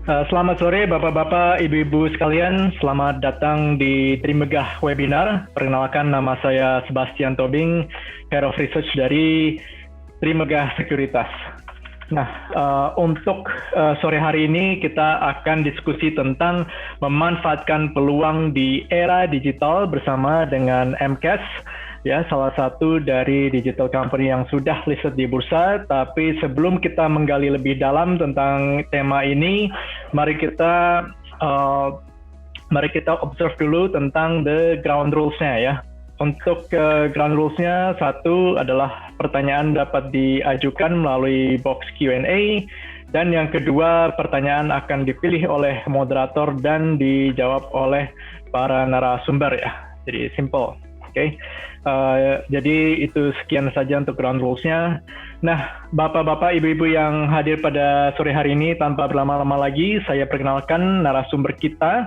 Selamat sore Bapak-Bapak, Ibu-Ibu sekalian. Selamat datang di Trimegah Webinar. Perkenalkan, nama saya Sebastian Tobing, Head of Research dari Trimegah Sekuritas. Nah, untuk sore hari ini kita akan diskusi tentang memanfaatkan peluang di era digital bersama dengan MCAS, ya, salah satu dari digital company yang sudah listed di bursa. Tapi sebelum kita menggali lebih dalam tentang tema ini, mari kita observe dulu tentang the ground rules-nya ya. Untuk ground rules-nya, satu adalah pertanyaan dapat diajukan melalui box Q&A, dan yang kedua, pertanyaan akan dipilih oleh moderator dan dijawab oleh para narasumber ya. Jadi simple. Oke, jadi itu sekian saja untuk ground rules-nya. Nah, Bapak-Bapak, Ibu-Ibu yang hadir pada sore hari ini, tanpa berlama-lama lagi, saya perkenalkan narasumber kita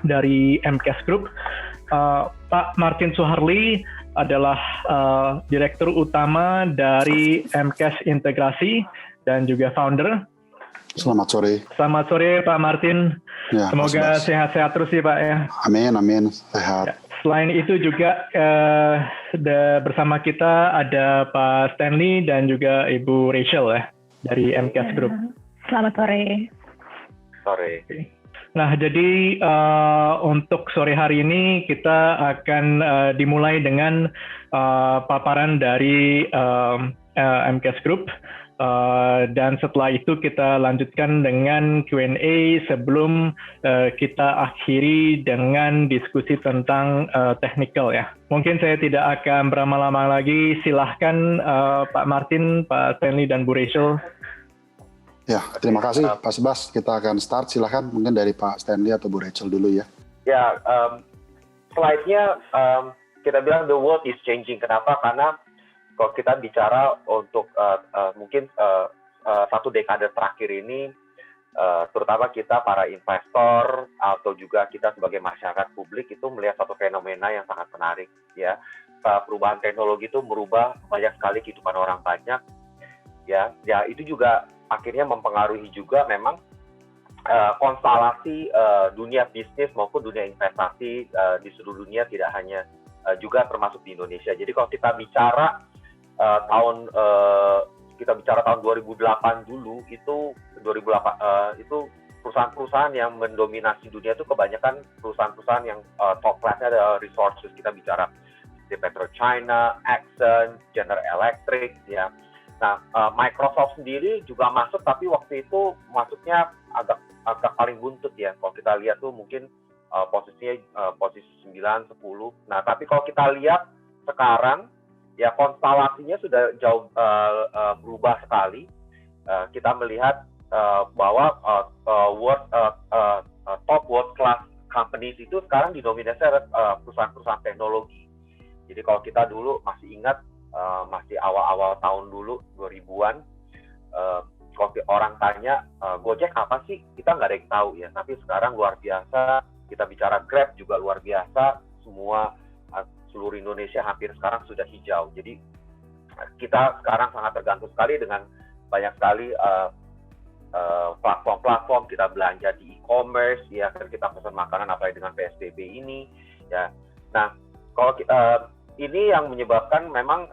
dari MCAS Group. Pak Martin Suharli adalah Direktur Utama dari MCAS Integrasi dan juga Founder. Selamat sore. Selamat sore Pak Martin. Ya, semoga sehat-sehat terus ya Pak ya. Amin, sehat. Ya. Selain itu juga bersama kita ada Pak Stanley dan juga Ibu Rachel ya dari MCAS Group. Selamat sore. Sore. Nah, jadi untuk sore hari ini kita akan dimulai dengan paparan dari MCAS Group. Dan setelah itu kita lanjutkan dengan Q&A sebelum kita akhiri dengan diskusi tentang technical ya. Mungkin saya tidak akan berlama-lama lagi, silahkan Pak Martin, Pak Stanley, dan Bu Rachel. Ya, terima kasih Pak Sebas. Kita akan start, silahkan mungkin dari Pak Stanley atau Bu Rachel dulu ya. Ya, slide-nya kita bilang the world is changing. Kenapa? Karena kalau kita bicara untuk mungkin satu dekade terakhir ini, terutama kita para investor atau juga kita sebagai masyarakat publik itu melihat satu fenomena yang sangat menarik ya. Perubahan teknologi itu merubah banyak sekali kehidupan orang banyak ya. Ya itu juga akhirnya mempengaruhi juga memang konstelasi dunia bisnis maupun dunia investasi di seluruh dunia, tidak hanya juga termasuk di Indonesia. Jadi kalau kita bicara tahun 2008 dulu, itu 2008 itu perusahaan-perusahaan yang mendominasi dunia itu kebanyakan perusahaan-perusahaan yang top class-nya ada resources. Kita bicara di PetroChina, Exxon, General Electric ya. Nah, Microsoft sendiri juga masuk, tapi waktu itu masuknya agak paling buntut ya. Kalau kita lihat tuh mungkin posisinya posisi 9, 10. Nah, tapi kalau kita lihat sekarang ya konstelasinya sudah jauh berubah sekali. Kita melihat bahwa top world class companies itu sekarang didominasi oleh perusahaan-perusahaan teknologi. Jadi kalau kita dulu masih ingat, masih awal-awal tahun dulu 2000-an, kalau orang tanya Gojek apa sih, kita nggak ada yang tahu ya. Tapi sekarang luar biasa, kita bicara Grab juga luar biasa, seluruh Indonesia hampir sekarang sudah hijau. Jadi kita sekarang sangat tergantung sekali dengan banyak sekali platform-platform. Kita belanja di e-commerce ya, kan kita pesan makanan apalagi dengan PSBB ini ya. Nah, kalau ini yang menyebabkan memang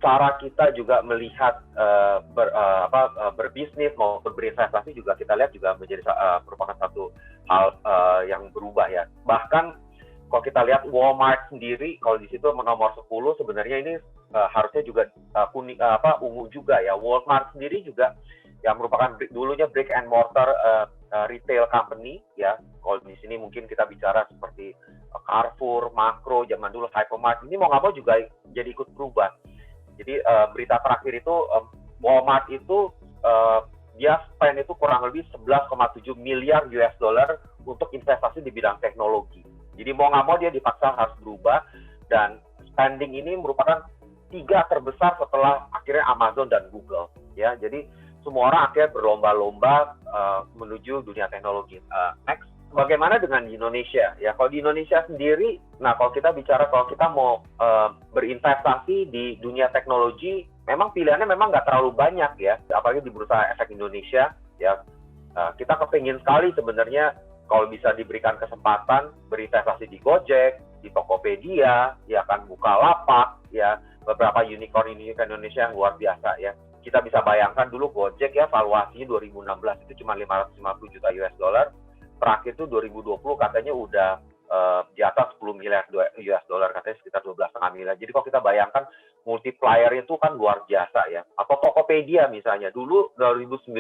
cara kita juga melihat berbisnis maupun berinvestasi juga kita lihat juga menjadi merupakan satu hal yang berubah ya. Bahkan kalau kita lihat Walmart sendiri, kalau di situ nomor 10 sebenarnya ini harusnya juga ungu juga ya. Walmart sendiri juga yang merupakan dulunya brick and mortar retail company ya. Kalau di sini mungkin kita bicara seperti Carrefour, Makro, zaman dulu Hypermart, ini mau nggak mau juga jadi ikut berubah. Jadi berita terakhir itu Walmart itu dia spend itu kurang lebih 11,7 miliar US dollar untuk investasi di bidang teknologi. Jadi mau nggak mau dia dipaksa harus berubah, dan spending ini merupakan 3 terbesar setelah akhirnya Amazon dan Google ya. Jadi semua orang akhirnya berlomba-lomba menuju dunia teknologi. Next. Bagaimana dengan di Indonesia? Ya, kalau di Indonesia sendiri, nah kalau kita bicara kalau kita mau berinvestasi di dunia teknologi, memang pilihannya memang nggak terlalu banyak ya, apalagi di Bursa Efek Indonesia ya. Kita kepingin sekali sebenarnya kalau bisa diberikan kesempatan berinvestasi di Gojek, di Tokopedia, ya kan Bukalapak, ya beberapa unicorn Indonesia yang luar biasa ya. Kita bisa bayangkan dulu Gojek ya valuasinya 2016 itu cuma 550 juta US dollar. Terakhir itu 2020 katanya udah di atas 10 miliar US dollar, katanya sekitar 12,5 miliar. Jadi kalau kita bayangkan multiplier itu kan luar biasa ya. Atau Tokopedia misalnya, dulu 2009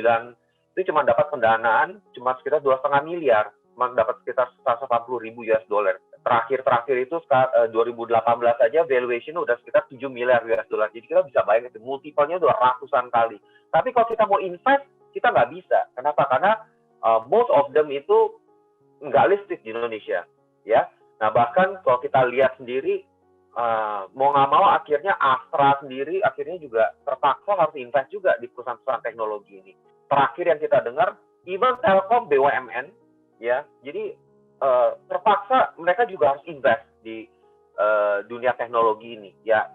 itu cuma dapat pendanaan cuma sekitar 2,5 miliar, cuma dapat sekitar 180 ribu US dollar. Terakhir itu 2018 saja valuation udah sekitar 7 miliar US dollar. Jadi kita bisa bayangkan multiple-nya udah ratusan kali. Tapi kalau kita mau invest, kita nggak bisa. Kenapa? Karena most of them itu nggak listed di Indonesia, ya. Nah bahkan kalau kita lihat sendiri, mau nggak mau akhirnya Astra sendiri akhirnya juga terpaksa harus invest juga di perusahaan-perusahaan teknologi ini. Terakhir yang kita dengar, even Telkom BUMN, ya, jadi terpaksa mereka juga harus invest di dunia teknologi ini. Ya,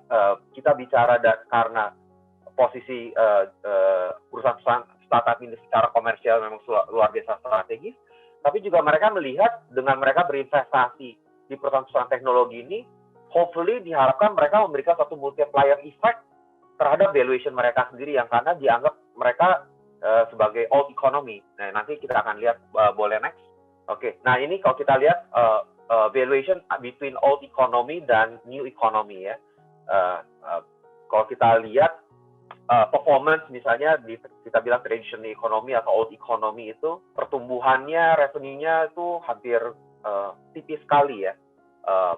kita bicara karena posisi perusahaan startup ini secara komersial memang luar biasa strategis, tapi juga mereka melihat dengan mereka berinvestasi di perusahaan-perusahaan teknologi ini, hopefully diharapkan mereka memberikan satu multiplier effect terhadap valuation mereka sendiri yang karena dianggap mereka sebagai old economy. Nah, nanti kita akan lihat, boleh next. Oke. Nah, ini kalau kita lihat valuation between old economy dan new economy ya. Kalau kita lihat performance misalnya kita bilang traditional economy atau old economy itu pertumbuhannya, revenue-nya itu hampir tipis sekali ya.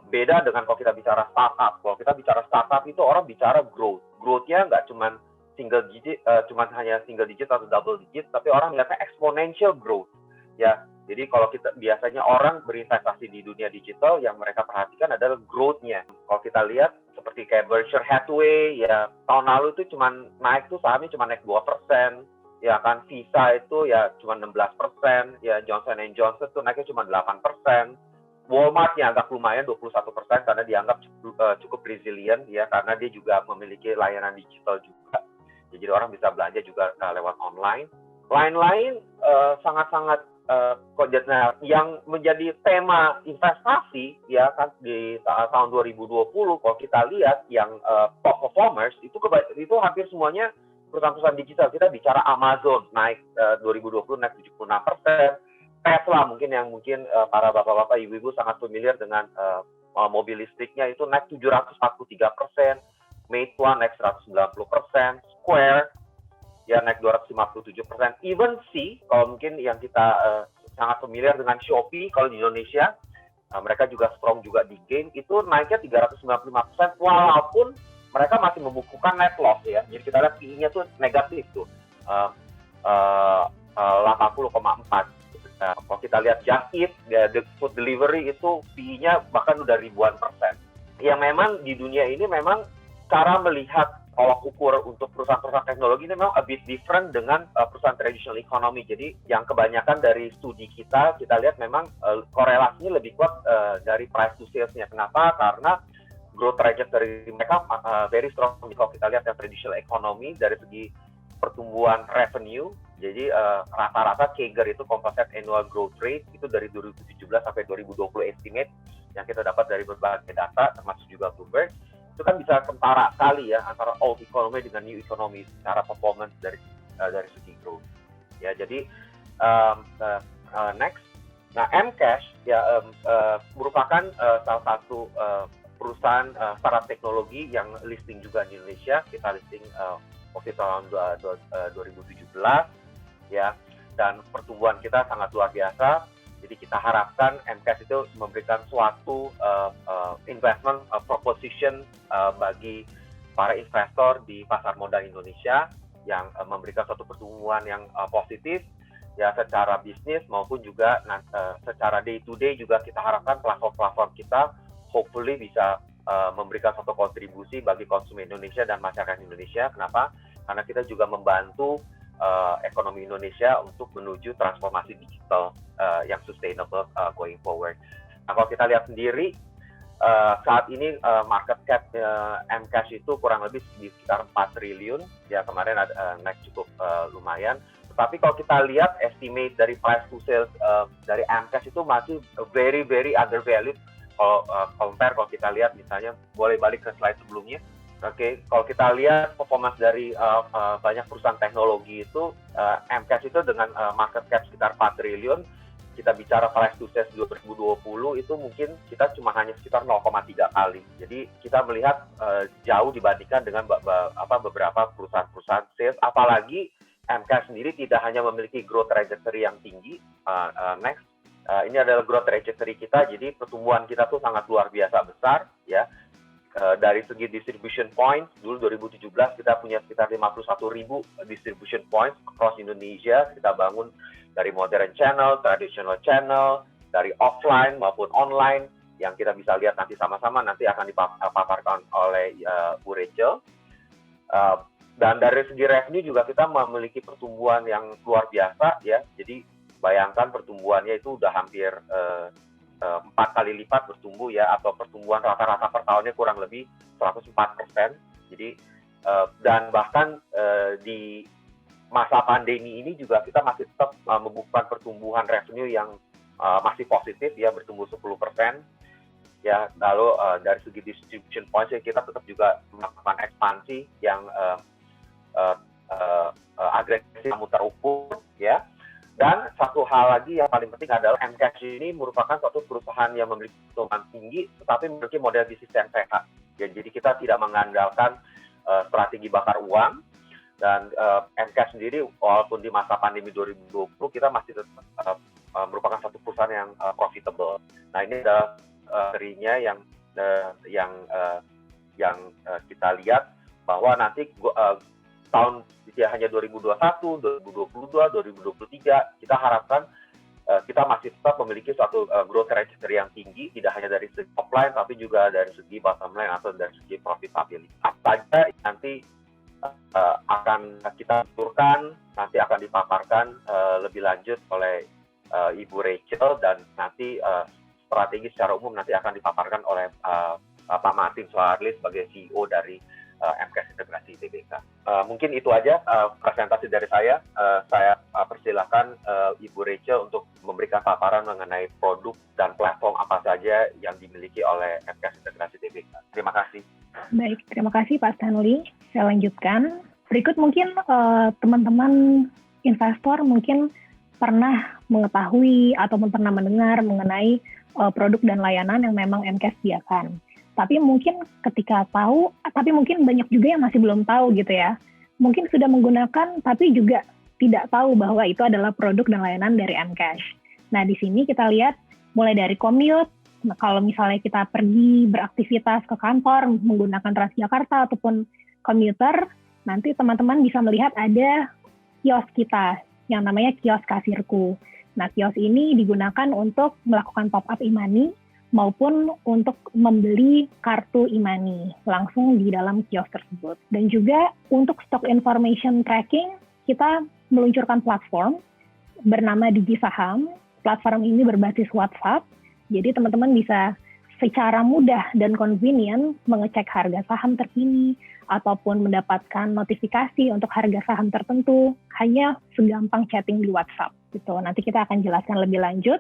Beda dengan kalau kita bicara startup. Kalau kita bicara startup itu orang bicara growth. Growth-nya nggak cuma single digit, cuma hanya single digit atau double digit, tapi orang lihatnya exponential growth. Ya, jadi kalau kita biasanya orang berinvestasi di dunia digital, yang mereka perhatikan adalah growth-nya. Kalau kita lihat seperti kayak Berkshire Hathaway, ya tahun lalu itu cuma naik tuh sahamnya cuma naik 2%, ya kan Visa itu ya cuma 16%, ya Johnson & Johnson tuh naiknya cuma 8%. Walmart-nya agak lumayan 21% karena dianggap cukup resilient ya, karena dia juga memiliki layanan digital juga. Jadi orang bisa belanja juga lewat online. Lain-lain sangat-sangat yang menjadi tema investasi ya kan di tahun 2020 kalau kita lihat yang top performers itu hampir semuanya perusahaan-perusahaan digital. Kita bicara Amazon naik 2020 naik 76%. Tesla mungkin para bapak-bapak ibu-ibu sangat familiar dengan mobil listriknya itu naik 743%. Meituan naik 190%, Square ya naik 257%, even kalau mungkin yang kita sangat familiar dengan Shopee kalau di Indonesia, mereka juga strong juga di game, itu naiknya 395% walaupun mereka masih membukukan net loss ya. Jadi kita lihat PE-nya tuh negatif tuh 80,4. Kalau kita lihat Just Eat, the food delivery itu PE-nya bahkan udah ribuan persen. Yang memang di dunia ini memang cara melihat tolak ukur untuk perusahaan-perusahaan teknologi ini memang a bit different dengan perusahaan traditional economy. Jadi yang kebanyakan dari studi kita lihat memang korelasinya lebih kuat dari price to sales-nya. Kenapa? Karena growth trajectory mereka very strong. Kalau kita lihat yang traditional economy dari segi pertumbuhan revenue, jadi rata-rata CAGR itu compounded annual growth rate itu dari 2017 sampai 2020 estimate yang kita dapat dari berbagai data termasuk juga Bloomberg. Itu kan bisa kentara sekali ya antara old economy dengan new economy secara performance dari segi growth. Ya, jadi next. Nah, Mcash ya merupakan salah satu perusahaan startup teknologi yang listing juga di Indonesia. Kita listing waktu tahun 2017 ya, dan pertumbuhan kita sangat luar biasa. Jadi kita harapkan Mcash itu memberikan suatu investment proposition bagi para investor di pasar modal Indonesia yang memberikan suatu pertumbuhan yang positif ya secara bisnis maupun juga secara day to day. Juga kita harapkan platform-platform kita hopefully bisa memberikan suatu kontribusi bagi konsumen Indonesia dan masyarakat Indonesia. Kenapa? Karena kita juga membantu ekonomi Indonesia untuk menuju transformasi digital yang sustainable going forward. Nah, kalau kita lihat sendiri saat ini market cap Mcash itu kurang lebih di sekitar 4 triliun ya, kemarin naik cukup lumayan. Tetapi kalau kita lihat estimate dari price to sales dari MCash itu masih very very undervalued. Kalau kalau kita lihat misalnya, boleh balik ke slide sebelumnya. Oke, kalau kita lihat performance dari banyak perusahaan teknologi itu, MCash itu dengan market cap sekitar 4 triliun, kita bicara price to sales 2020 itu mungkin kita cuma hanya sekitar 0,3 kali. Jadi kita melihat jauh dibandingkan dengan beberapa perusahaan-perusahaan sales, apalagi MCash sendiri tidak hanya memiliki growth trajectory yang tinggi. Ini adalah growth trajectory kita, jadi pertumbuhan kita tuh sangat luar biasa besar ya. Dari segi distribution points, dulu 2017 kita punya sekitar 51.000 distribution points across Indonesia. Kita bangun dari modern channel, traditional channel, dari offline maupun online, yang kita bisa lihat nanti sama-sama nanti akan dipaparkan oleh Bu Rachel. Dan dari segi revenue juga kita memiliki pertumbuhan yang luar biasa ya. Jadi bayangkan pertumbuhannya itu udah hampir 4 kali lipat bertumbuh ya, atau pertumbuhan rata-rata per tahunnya kurang lebih 104%. Jadi dan bahkan di masa pandemi ini juga kita masih tetap membukukan pertumbuhan revenue yang masih positif ya, bertumbuh 10%. Ya, lalu dari segi distribution points ya, kita tetap juga melakukan ekspansi yang agresif namun terukur ya. Dan satu hal lagi yang paling penting adalah MCash ini merupakan suatu perusahaan yang memiliki pertumbuhan tinggi, tetapi memiliki model bisnis yang sehat. Ya, jadi kita tidak mengandalkan strategi bakar uang. Dan MCash sendiri, walaupun di masa pandemi 2020, kita masih tetap merupakan satu perusahaan yang profitable. Nah, ini adalah serinya yang kita lihat bahwa nanti tahun hanya 2021, 2022, 2023, kita harapkan kita masih tetap memiliki suatu growth trajectory yang tinggi, tidak hanya dari segi top line, tapi juga dari segi bottom line atau dari segi profitability. Apa saja nanti akan kita aturkan, nanti akan dipaparkan lebih lanjut oleh Ibu Rachel, dan nanti strategi secara umum nanti akan dipaparkan oleh Pak Martin Soeharli sebagai CEO dari MCash Integrasi Tbk. Mungkin itu aja presentasi dari saya. Saya persilakan Ibu Rachel untuk memberikan paparan mengenai produk dan platform apa saja yang dimiliki oleh MCash Integrasi Tbk. Terima kasih. Baik, terima kasih Pak Stanley. Saya lanjutkan. Berikut mungkin teman-teman investor mungkin pernah mengetahui ataupun pernah mendengar mengenai produk dan layanan yang memang MCash sediakan. Tapi mungkin ketika tahu, tapi mungkin banyak juga yang masih belum tahu gitu ya. Mungkin sudah menggunakan, tapi juga tidak tahu bahwa itu adalah produk dan layanan dari MCash. Nah, di sini kita lihat mulai dari commute. Nah, kalau misalnya kita pergi beraktivitas ke kantor menggunakan Transjakarta ataupun komuter, nanti teman-teman bisa melihat ada kios kita yang namanya kios kasirku. Nah, kios ini digunakan untuk melakukan top-up e-money maupun untuk membeli kartu e-money langsung di dalam kios tersebut. Dan juga untuk stock information tracking, kita meluncurkan platform bernama DigiSaham. Platform ini berbasis WhatsApp, jadi teman-teman bisa secara mudah dan convenient mengecek harga saham terkini ataupun mendapatkan notifikasi untuk harga saham tertentu hanya segampang chatting di WhatsApp. Gitu. Nanti kita akan jelaskan lebih lanjut.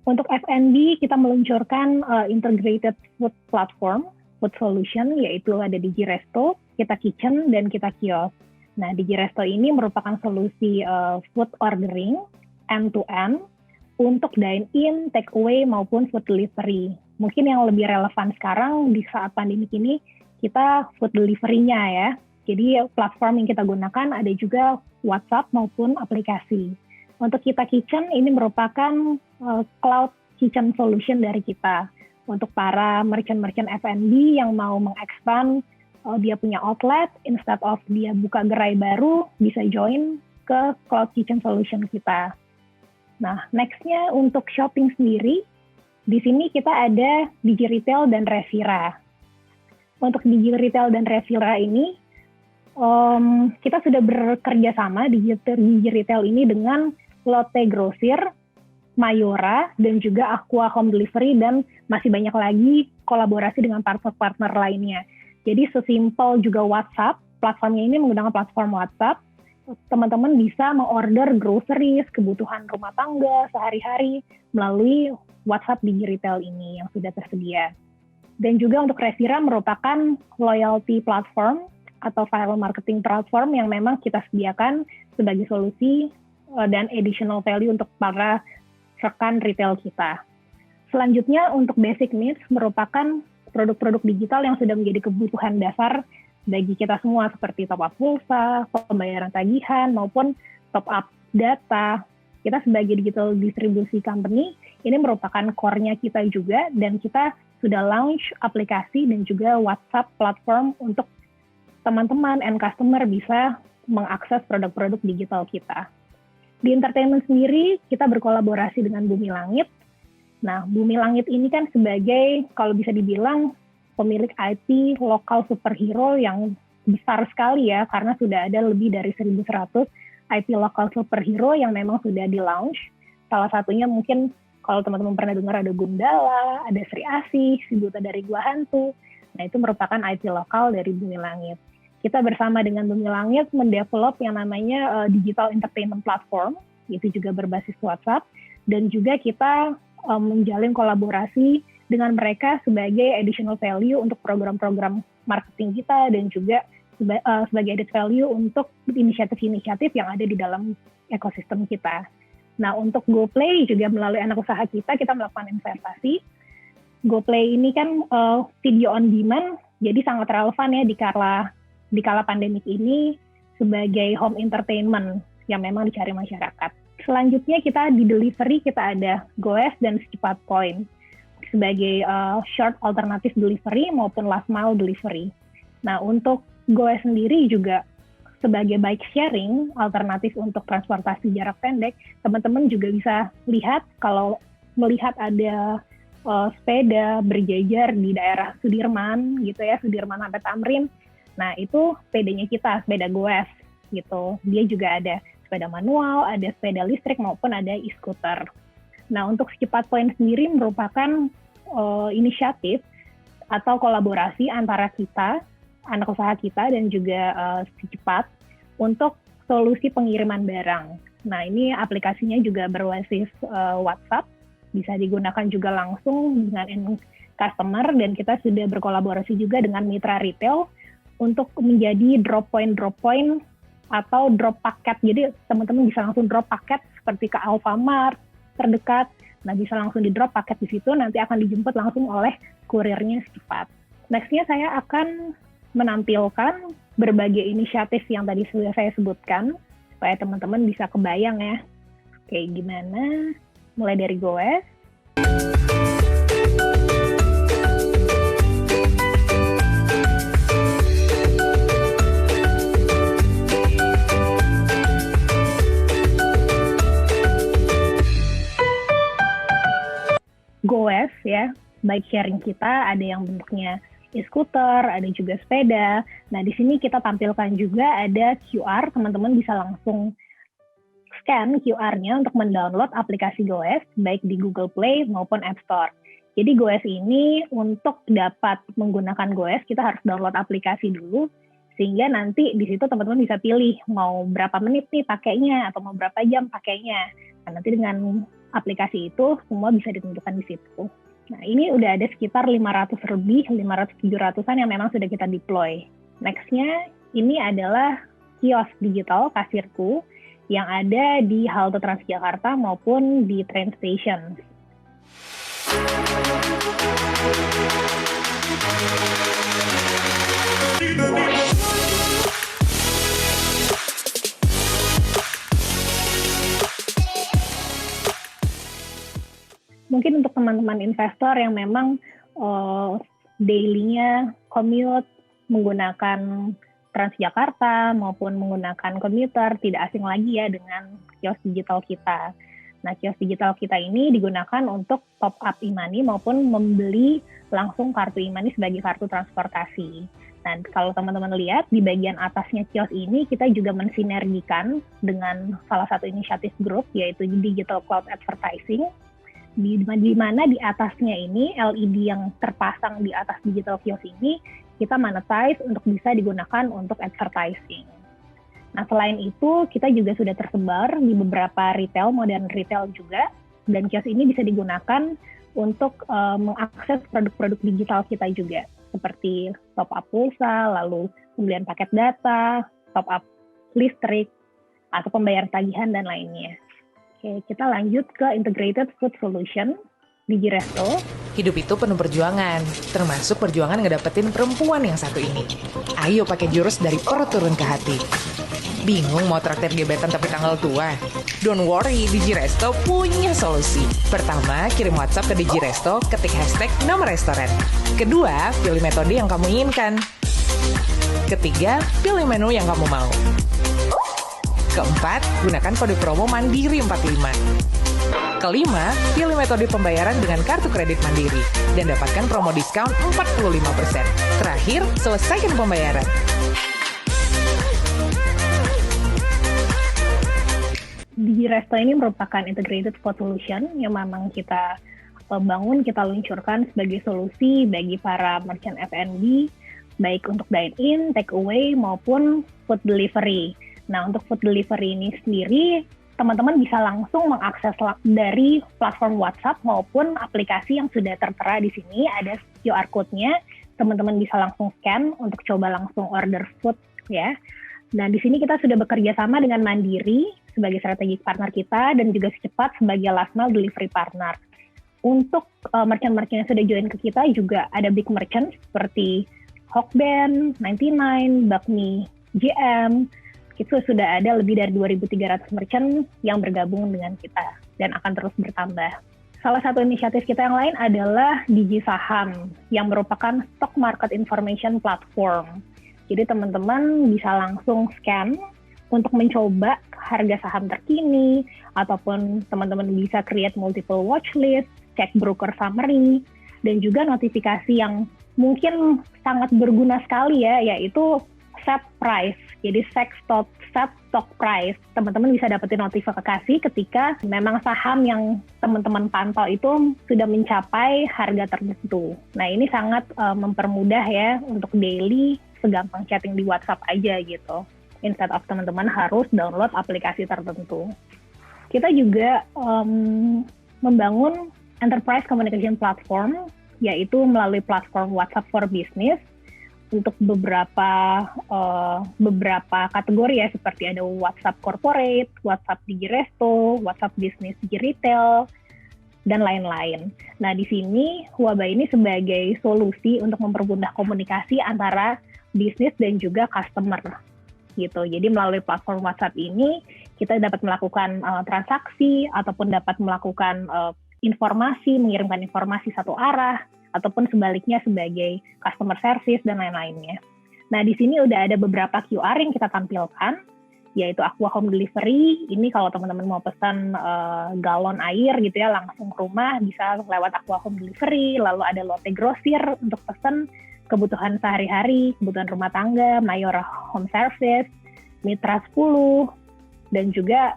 Untuk F&B, kita meluncurkan integrated food platform, food solution, yaitu ada DigiResto, Kita Kitchen, dan Kita Kios. Nah, DigiResto ini merupakan solusi food ordering end-to-end untuk dine-in, take-away, maupun food delivery. Mungkin yang lebih relevan sekarang di saat pandemi ini, kita food delivery-nya ya. Jadi platform yang kita gunakan ada juga WhatsApp maupun aplikasi. Untuk Kita Kitchen, ini merupakan cloud kitchen solution dari kita. Untuk para merchant-merchant F&B yang mau mengekspand dia punya outlet, instead of dia buka gerai baru, bisa join ke cloud kitchen solution kita. Nah, next-nya untuk shopping sendiri, di sini kita ada Digi Retail dan Revira. Untuk Digi Retail dan Revira ini, kita sudah bekerja sama Digi Retail ini dengan Lotte Grosir, Mayora, dan juga Aqua Home Delivery, dan masih banyak lagi kolaborasi dengan partner-partner lainnya. Jadi sesimpel juga WhatsApp, platformnya ini menggunakan platform WhatsApp. teman-teman bisa mengorder groceries, kebutuhan rumah tangga sehari-hari melalui WhatsApp Digi Retail ini yang sudah tersedia. Dan juga untuk Resira merupakan loyalty platform atau viral marketing platform yang memang kita sediakan sebagai solusi dan additional value untuk para rekan retail kita. Selanjutnya untuk basic needs merupakan produk-produk digital yang sudah menjadi kebutuhan dasar bagi kita semua seperti top up pulsa, pembayaran tagihan, maupun top up data. Kita sebagai digital distribusi company, ini merupakan core-nya kita juga, dan kita sudah launch aplikasi dan juga WhatsApp platform untuk teman-teman and customer bisa mengakses produk-produk digital kita. Di entertainment sendiri, kita berkolaborasi dengan Bumi Langit. Nah, Bumi Langit ini kan sebagai, kalau bisa dibilang, pemilik IP lokal superhero yang besar sekali ya, karena sudah ada lebih dari 1.100 IP lokal superhero yang memang sudah di-launch. Salah satunya mungkin kalau teman-teman pernah dengar ada Gundala, ada Sri Asih, Si Duta dari Gua Hantu. Nah, itu merupakan IP lokal dari Bumi Langit. Kita bersama dengan Bumi Langit mendevelop yang namanya digital entertainment platform, itu juga berbasis WhatsApp, dan juga kita menjalin kolaborasi dengan mereka sebagai additional value untuk program-program marketing kita dan juga sebagai added value untuk inisiatif-inisiatif yang ada di dalam ekosistem kita. Nah, untuk GoPlay juga melalui anak usaha kita melakukan investasi. GoPlay ini kan video on demand, jadi sangat relevan ya di kala pandemik ini sebagai home entertainment yang memang dicari masyarakat. Selanjutnya kita di delivery kita ada Goes dan Cepat Point sebagai short alternative delivery maupun last mile delivery. Nah, untuk Goes sendiri juga sebagai bike sharing, alternatif untuk transportasi jarak pendek, teman-teman juga bisa lihat kalau melihat ada sepeda berjejer di daerah Sudirman gitu ya, Sudirman sampai Tamrin. Nah, itu sepedanya kita, sepeda Goes gitu. Dia juga ada sepeda manual, ada sepeda listrik maupun ada e-scooter. Nah, untuk Cepat Point sendiri merupakan inisiatif atau kolaborasi antara kita, anak usaha kita, dan juga Cepat untuk solusi pengiriman barang. Nah, ini aplikasinya juga berbasis WhatsApp, bisa digunakan juga langsung dengan end customer, dan kita sudah berkolaborasi juga dengan mitra retail untuk menjadi drop point atau drop paket. Jadi teman-teman bisa langsung drop paket seperti ke Alfamart terdekat. Nah, bisa langsung di drop paket di situ, nanti akan dijemput langsung oleh kurirnya Cepat. Nextnya saya akan menampilkan berbagai inisiatif yang tadi sudah saya sebutkan, supaya teman-teman bisa kebayang ya, kayak gimana, mulai dari Goes. Goes ya, bike sharing kita ada yang bentuknya e-scooter, ada juga sepeda. Nah, di sini kita tampilkan juga ada QR, teman-teman bisa langsung scan QR-nya untuk mendownload aplikasi Goes, baik di Google Play maupun App Store. Jadi Goes ini untuk dapat menggunakan Goes, kita harus download aplikasi dulu, sehingga nanti di situ teman-teman bisa pilih mau berapa menit nih pakainya, atau mau berapa jam pakainya. Nah, nanti dengan aplikasi itu semua bisa ditentukan di situ. Nah, ini udah ada sekitar 500-700-an yang memang sudah kita deploy. Next-nya, ini adalah kios digital Kasirku yang ada di halte Transjakarta maupun di train station. Mungkin untuk teman-teman investor yang memang daily-nya commute menggunakan Transjakarta maupun menggunakan komuter, tidak asing lagi ya dengan kios digital kita. Nah, kios digital kita ini digunakan untuk top up e-money maupun membeli langsung kartu e-money sebagai kartu transportasi. Dan kalau teman-teman lihat di bagian atasnya kios ini, kita juga mensinergikan dengan salah satu inisiatif grup, yaitu Digital Cloud Advertising, di mana di atasnya ini LED yang terpasang di atas digital kios ini kita monetize untuk bisa digunakan untuk advertising. Nah, selain itu, kita juga sudah tersebar di beberapa retail, modern retail juga, dan kios ini bisa digunakan untuk mengakses produk-produk digital kita juga, seperti top up pulsa, lalu pembelian paket data, top up listrik, atau pembayaran tagihan, dan lainnya. Oke, kita lanjut ke Integrated Food Solution, Digiresto. Hidup itu penuh perjuangan, termasuk perjuangan ngedapetin perempuan yang satu ini. Ayo pakai jurus dari perut turun ke hati. Bingung mau traktir gebetan tapi tanggal tua? Don't worry, Digiresto punya solusi. Pertama, kirim WhatsApp ke Digiresto, ketik hashtag nama restoran. Kedua, pilih metode yang kamu inginkan. Ketiga, pilih menu yang kamu mau. Keempat, gunakan kode promo Mandiri 45. Kelima, pilih metode pembayaran dengan kartu kredit Mandiri dan dapatkan promo diskon 45%. Terakhir, selesaikan pembayaran. Digiresto ini merupakan integrated food solution yang memang kita bangun, kita luncurkan sebagai solusi bagi para merchant F&B, baik untuk dine-in, take away, maupun food delivery. Nah, untuk food delivery ini sendiri, teman-teman bisa langsung mengakses dari platform WhatsApp maupun aplikasi yang sudah tertera di sini. Ada QR code-nya, teman-teman bisa langsung scan untuk coba langsung order food ya. Nah, di sini kita sudah bekerja sama dengan Mandiri sebagai strategic partner kita dan juga Secepat sebagai last mile delivery partner. Untuk merchant-merchant yang sudah join ke kita juga ada big merchant seperti Hokben, 99, Bakmi, JM. Itu sudah ada lebih dari 2.300 merchant yang bergabung dengan kita dan akan terus bertambah. Salah satu inisiatif kita yang lain adalah Digi Saham yang merupakan stock market information platform. Jadi teman-teman bisa langsung scan untuk mencoba harga saham terkini, ataupun teman-teman bisa create multiple watchlist, cek broker summary, dan juga notifikasi yang mungkin sangat berguna sekali ya, yaitu set price. Jadi set stock price. Teman-teman bisa dapetin notifikasi ketika memang saham yang teman-teman pantau itu sudah mencapai harga tertentu. Nah, ini sangat mempermudah ya untuk daily, segampang chatting di WhatsApp aja gitu. Instead of teman-teman harus download aplikasi tertentu. Kita juga membangun enterprise communication platform, yaitu melalui platform WhatsApp for Business untuk beberapa kategori ya, seperti ada WhatsApp Corporate, WhatsApp Digiresto, WhatsApp Business Digi Retail, dan lain-lain. Nah, di sini Huaba ini sebagai solusi untuk mempermudah komunikasi antara bisnis dan juga customer gitu. Jadi melalui platform WhatsApp ini kita dapat melakukan transaksi ataupun dapat melakukan informasi, mengirimkan informasi satu arah ataupun sebaliknya sebagai customer service dan lain-lainnya. Nah, di sini udah ada beberapa QR yang kita tampilkan, yaitu Aqua Home Delivery. Ini kalau teman-teman mau pesan galon air gitu ya langsung ke rumah bisa lewat Aqua Home Delivery. Lalu ada Lotte Grosir untuk pesan kebutuhan sehari-hari, kebutuhan rumah tangga, Mayora Home Service, Mitra 10, dan juga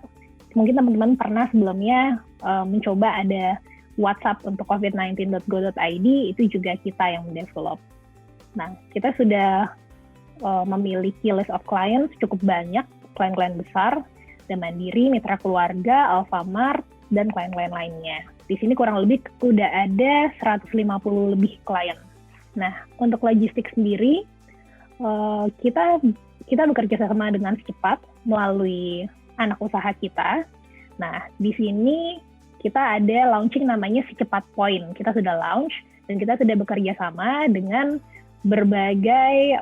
mungkin teman-teman pernah sebelumnya mencoba ada WhatsApp untuk covid19.go.id, itu juga kita yang mendevelop. Nah, kita sudah memiliki list of clients cukup banyak, klien-klien besar, dan Mandiri, Mitra Keluarga, Alfamart, dan klien-klien lainnya. Di sini kurang lebih udah ada 150 lebih klien. Nah, untuk logistik sendiri, kita bekerja sama dengan Secepat melalui anak usaha kita. Nah, di sini kita ada launching namanya Secepat Point. Kita sudah launch dan kita sudah bekerja sama dengan berbagai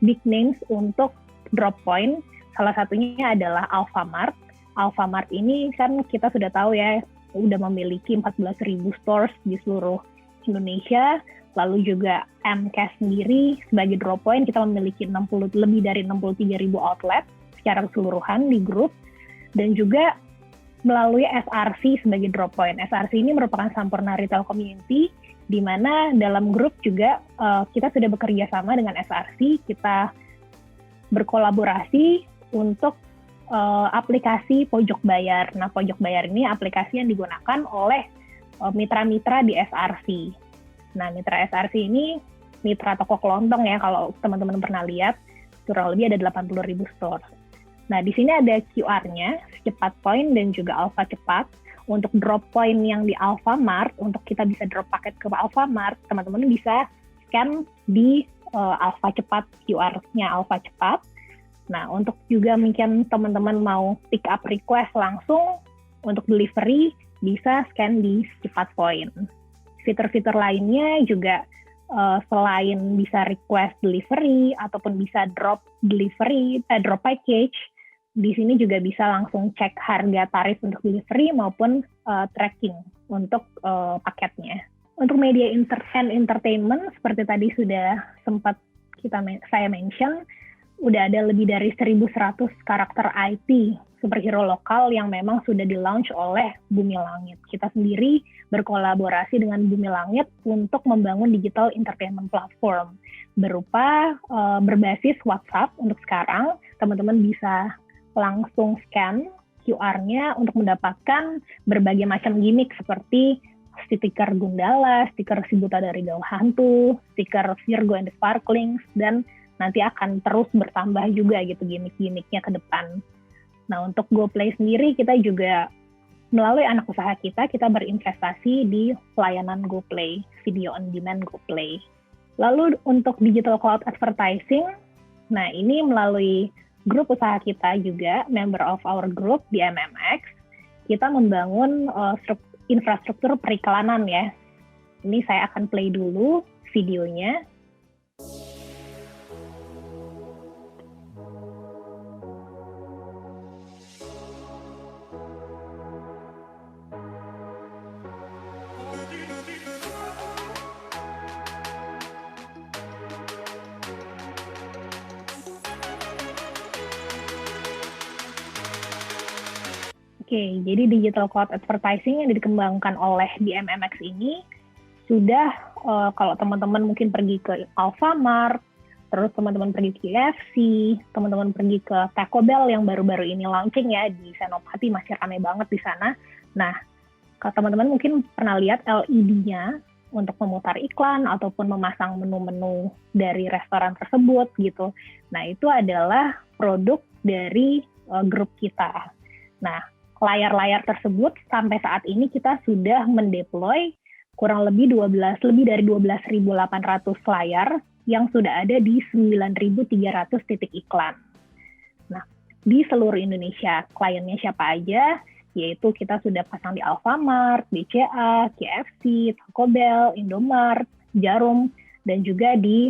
big names untuk drop point. Salah satunya adalah Alfamart. Alfamart ini kan kita sudah tahu ya, udah memiliki 14.000 stores di seluruh Indonesia. Lalu juga MCAS sendiri sebagai drop point, kita memiliki lebih dari 63.000 outlet secara keseluruhan di grup. Dan juga melalui SRC sebagai drop point. SRC ini merupakan Sampurna Retail Community, di mana dalam grup juga kita sudah bekerja sama dengan SRC, kita berkolaborasi untuk aplikasi pojok bayar. Nah, pojok bayar ini aplikasi yang digunakan oleh mitra-mitra di SRC. Nah, mitra SRC ini mitra toko kelontong ya, kalau teman-teman pernah lihat. kurang lebih ada 80.000 store. Nah, di sini ada QR-nya, cepat point dan juga Alfa cepat. Untuk drop point yang di Alfamart, untuk kita bisa drop paket ke Alfamart, teman-teman bisa scan di Alfa cepat, QR-nya Alfa cepat. Nah, untuk juga mungkin teman-teman mau pick up request langsung untuk delivery, bisa scan di cepat point. Fitur-fitur lainnya juga selain bisa request delivery ataupun bisa drop package, di sini juga bisa langsung cek harga tarif untuk delivery maupun tracking untuk paketnya. Untuk media entertainment seperti tadi sudah sempat saya mention, udah ada lebih dari 1.100 karakter IP superhero lokal yang memang sudah di-launch oleh Bumi Langit. Kita sendiri berkolaborasi dengan Bumi Langit untuk membangun digital entertainment platform berupa berbasis WhatsApp. Untuk sekarang, teman-teman bisa langsung scan QR-nya untuk mendapatkan berbagai macam gimmick seperti stiker Gundala, stiker Si Buta dari Gawah Hantu, stiker Virgo and the Sparklings, dan nanti akan terus bertambah juga gitu gimmick-gimmicknya ke depan. Nah, untuk GoPlay sendiri kita juga melalui anak usaha kita berinvestasi di pelayanan GoPlay, video on demand GoPlay. Lalu untuk digital cloud advertising, nah ini melalui grup usaha kita juga, member of our group di MMX, kita membangun infrastruktur periklanan ya. Ini saya akan play dulu videonya. Oke, jadi digital cloud advertising yang dikembangkan oleh DMMX ini sudah kalau teman-teman mungkin pergi ke Alfamart, terus teman-teman pergi ke KFC, teman-teman pergi ke Taco Bell yang baru-baru ini launching ya di Senopati, masih ramai banget di sana. Nah, kalau teman-teman mungkin pernah lihat LED-nya untuk memutar iklan ataupun memasang menu-menu dari restoran tersebut gitu. Nah, itu adalah produk dari grup kita. Nah, layar-layar tersebut sampai saat ini kita sudah mendeploy kurang lebih dari 12.800 layar yang sudah ada di 9.300 titik iklan. Nah, di seluruh Indonesia, kliennya siapa aja? Yaitu kita sudah pasang di Alfamart, BCA, KFC, Taco Bell, Indomart, Jarum, dan juga di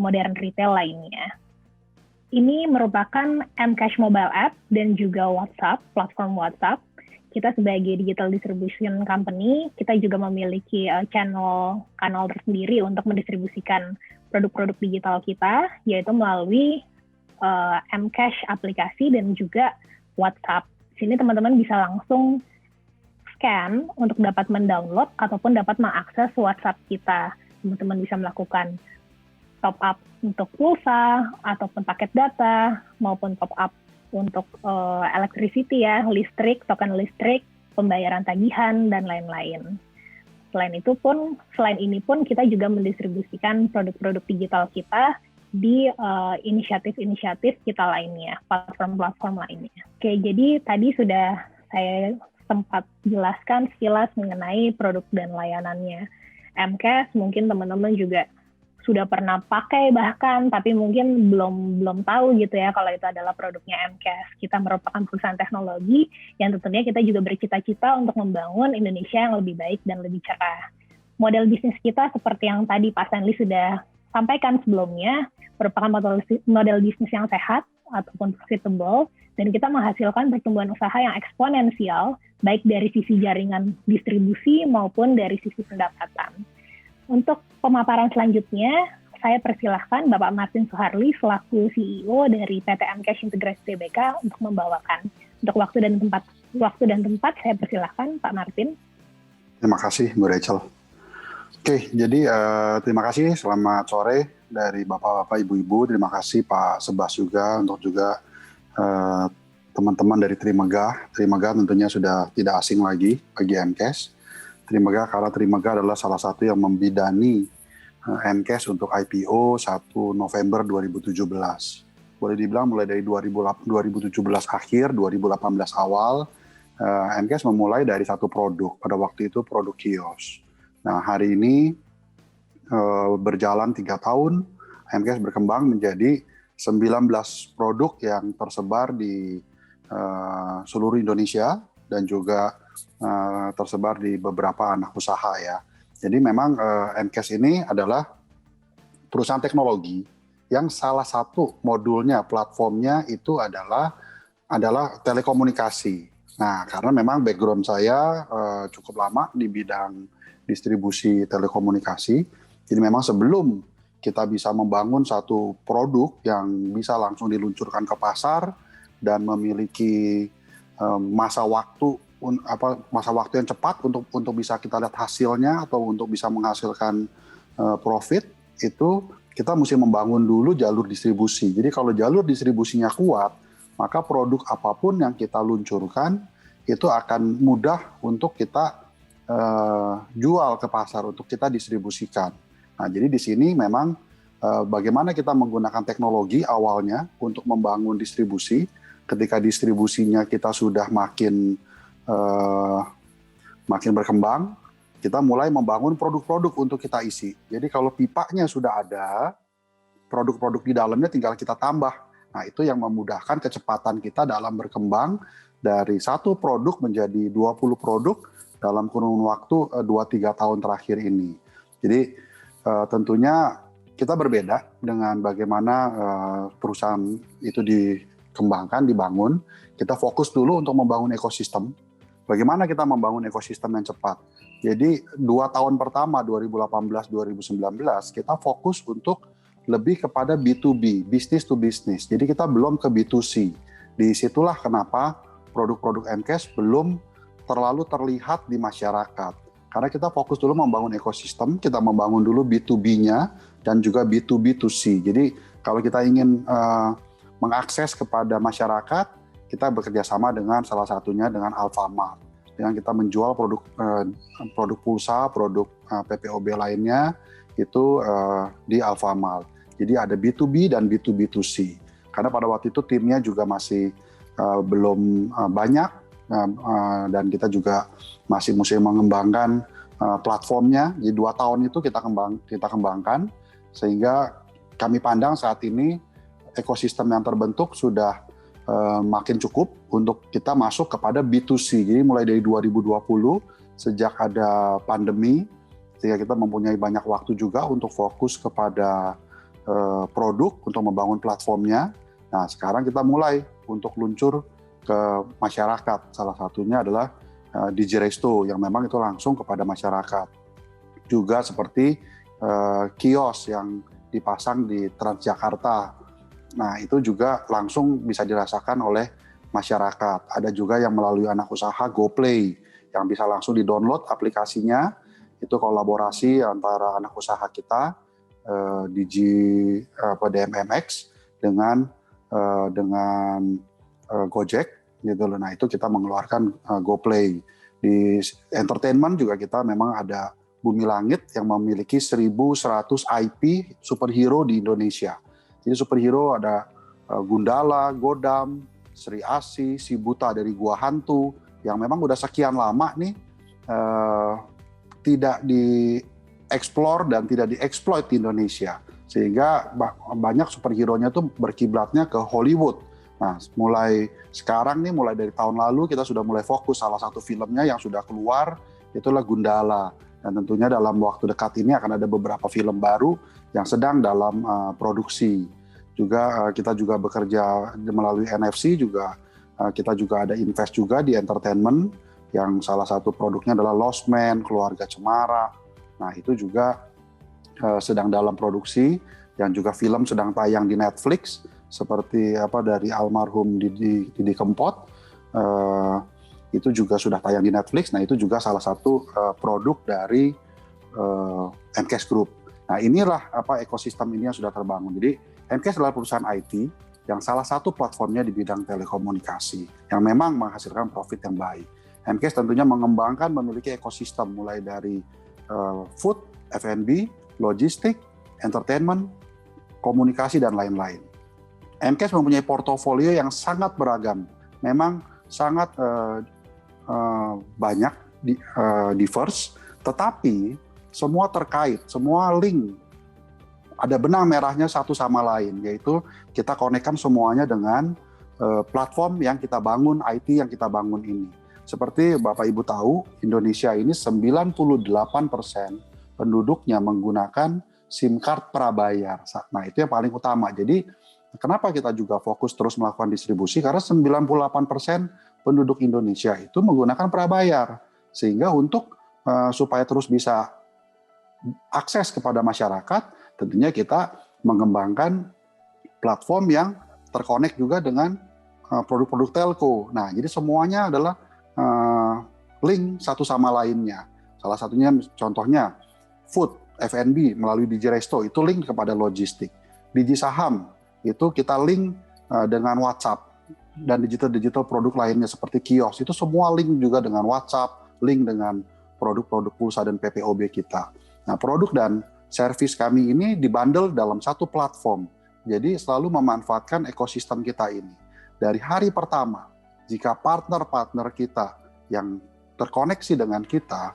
modern retail lainnya. Ini merupakan Mcash mobile app dan juga WhatsApp, platform WhatsApp. Kita sebagai digital distribution company, kita juga memiliki kanal tersendiri untuk mendistribusikan produk-produk digital kita, yaitu melalui Mcash aplikasi dan juga WhatsApp. Sini teman-teman bisa langsung scan untuk dapat mendownload ataupun dapat mengakses WhatsApp kita. Teman-teman bisa melakukan top up untuk pulsa ataupun paket data maupun top up untuk electricity ya, listrik, token listrik, pembayaran tagihan dan lain-lain. Selain ini pun kita juga mendistribusikan produk-produk digital kita di inisiatif-inisiatif kita lainnya, platform-platform lainnya. Oke, jadi tadi sudah saya sempat jelaskan sekilas mengenai produk dan layanannya Mcash. Mungkin teman-teman juga sudah pernah pakai bahkan, tapi mungkin belum tahu gitu ya kalau itu adalah produknya Mcash. Kita merupakan perusahaan teknologi yang tentunya kita juga bercita-cita untuk membangun Indonesia yang lebih baik dan lebih cerah. Model bisnis kita seperti yang tadi Pak Stanley sudah sampaikan sebelumnya, merupakan model bisnis yang sehat ataupun profitable, dan kita menghasilkan pertumbuhan usaha yang eksponensial, baik dari sisi jaringan distribusi maupun dari sisi pendapatan. Untuk pemaparan selanjutnya, saya persilahkan Bapak Martin Suharli selaku CEO dari PT Mcash Integrasi Tbk untuk membawakan. Untuk waktu dan tempat saya persilahkan Pak Martin. Terima kasih Bu Rachel. Oke, jadi terima kasih, selamat sore dari Bapak-Bapak, Ibu-Ibu. Terima kasih Pak Sebas juga untuk juga teman-teman dari Trimega. Trimega tentunya sudah tidak asing lagi bagi Mcash. Trimega karena Trimega adalah salah satu yang membidani Mcash untuk IPO 1 November 2017. boleh dibilang mulai dari 2017 akhir, 2018 awal, MCAS memulai dari satu produk, pada waktu itu produk kios. Nah, hari ini berjalan 3 tahun, MCAS berkembang menjadi 19 produk yang tersebar di seluruh Indonesia dan juga tersebar di beberapa anak usaha ya. Jadi memang MCAS ini adalah perusahaan teknologi yang salah satu modulnya, platformnya itu adalah telekomunikasi. Nah, karena memang background saya cukup lama di bidang distribusi telekomunikasi, jadi memang sebelum kita bisa membangun satu produk yang bisa langsung diluncurkan ke pasar dan memiliki masa waktu yang cepat untuk bisa kita lihat hasilnya atau untuk bisa menghasilkan profit, itu kita mesti membangun dulu jalur distribusi. Jadi kalau jalur distribusinya kuat, maka produk apapun yang kita luncurkan itu akan mudah untuk kita jual ke pasar, untuk kita distribusikan. Nah, jadi di sini memang bagaimana kita menggunakan teknologi awalnya untuk membangun distribusi. Ketika distribusinya kita sudah makin berkembang, kita mulai membangun produk-produk untuk kita isi. Jadi kalau pipanya sudah ada, produk-produk di dalamnya tinggal kita tambah. Nah, itu yang memudahkan kecepatan kita dalam berkembang dari satu produk menjadi 20 produk dalam kurun waktu 2-3 tahun terakhir ini. Jadi tentunya kita berbeda dengan bagaimana perusahaan itu dikembangkan, dibangun. Kita fokus dulu untuk membangun ekosistem. Bagaimana kita membangun ekosistem yang cepat? Jadi 2 tahun pertama 2018-2019 kita fokus untuk lebih kepada B2B, business to business. Jadi kita belum ke B2C. Disitulah kenapa produk-produk MCAS belum terlalu terlihat di masyarakat. Karena kita fokus dulu membangun ekosistem, kita membangun dulu B2B-nya dan juga B2B2C. Jadi kalau kita ingin mengakses kepada masyarakat, kita bekerja sama dengan salah satunya dengan Alfamart. Dengan kita menjual produk pulsa, produk PPOB lainnya itu di Alfamart. Jadi ada B2B dan B2B2C. Karena pada waktu itu timnya juga masih belum banyak dan kita juga masih mesti mengembangkan platformnya. Jadi 2 tahun itu kita kembangkan sehingga kami pandang saat ini ekosistem yang terbentuk sudah makin cukup untuk kita masuk kepada B2C. Jadi mulai dari 2020 sejak ada pandemi, sehingga kita mempunyai banyak waktu juga untuk fokus kepada produk, untuk membangun platformnya. Nah, sekarang kita mulai untuk luncur ke masyarakat. Salah satunya adalah Digiresto yang memang itu langsung kepada masyarakat. Juga seperti kios yang dipasang di Transjakarta. Nah, itu juga langsung bisa dirasakan oleh masyarakat. Ada juga yang melalui anak usaha GoPlay yang bisa langsung di-download aplikasinya. Itu kolaborasi antara anak usaha kita DMMX dengan Gojek gitu loh. Nah, itu kita mengeluarkan GoPlay. Di entertainment juga kita memang ada Bumi Langit yang memiliki 1.100 IP superhero di Indonesia. Jadi superhero ada Gundala, Godam, Sri Asi, si Buta dari Gua Hantu yang memang udah sekian lama nih tidak dieksplor dan tidak dieksploit di Indonesia. Sehingga banyak superhero-nya tuh berkiblatnya ke Hollywood. Nah, mulai sekarang nih, mulai dari tahun lalu kita sudah mulai fokus salah satu filmnya yang sudah keluar, itulah Gundala. Dan tentunya dalam waktu dekat ini akan ada beberapa film baru yang sedang dalam produksi. Juga kita juga bekerja melalui NFC juga, kita juga ada invest juga di entertainment yang salah satu produknya adalah Lost Man, Keluarga Cemara. Nah, itu juga sedang dalam produksi dan juga film sedang tayang di Netflix seperti dari almarhum Didi Kempot. Itu juga sudah tayang di Netflix. Nah, itu juga salah satu produk dari MCAS Group. Nah, inilah ekosistem ini yang sudah terbangun. Jadi MCAS adalah perusahaan IT yang salah satu platformnya di bidang telekomunikasi yang memang menghasilkan profit yang baik. MCAS tentunya mengembangkan, memiliki ekosistem mulai dari food, F&B, logistik, entertainment, komunikasi dan lain-lain. MCAS mempunyai portofolio yang sangat beragam, memang sangat banyak, diverse, tetapi semua terkait, semua link, ada benang merahnya satu sama lain, yaitu kita konekkan semuanya dengan platform yang kita bangun, IT yang kita bangun ini. Seperti Bapak Ibu tahu, Indonesia ini 98% penduduknya menggunakan SIM card prabayar. Nah, itu yang paling utama. Jadi, kenapa kita juga fokus terus melakukan distribusi? Karena 98% penduduk Indonesia itu menggunakan prabayar. Sehingga untuk supaya terus bisa akses kepada masyarakat, tentunya kita mengembangkan platform yang terkonek juga dengan produk-produk telco. Nah, jadi semuanya adalah link satu sama lainnya. Salah satunya contohnya food, F&B melalui DigiResto itu link kepada logistik. DigiSaham itu kita link dengan WhatsApp, dan digital produk lainnya seperti kios itu semua link juga dengan WhatsApp, link dengan produk-produk pulsa dan PPOB kita. Nah, produk dan servis kami ini dibundle dalam satu platform. Jadi selalu memanfaatkan ekosistem kita ini. Dari hari pertama, jika partner-partner kita yang terkoneksi dengan kita,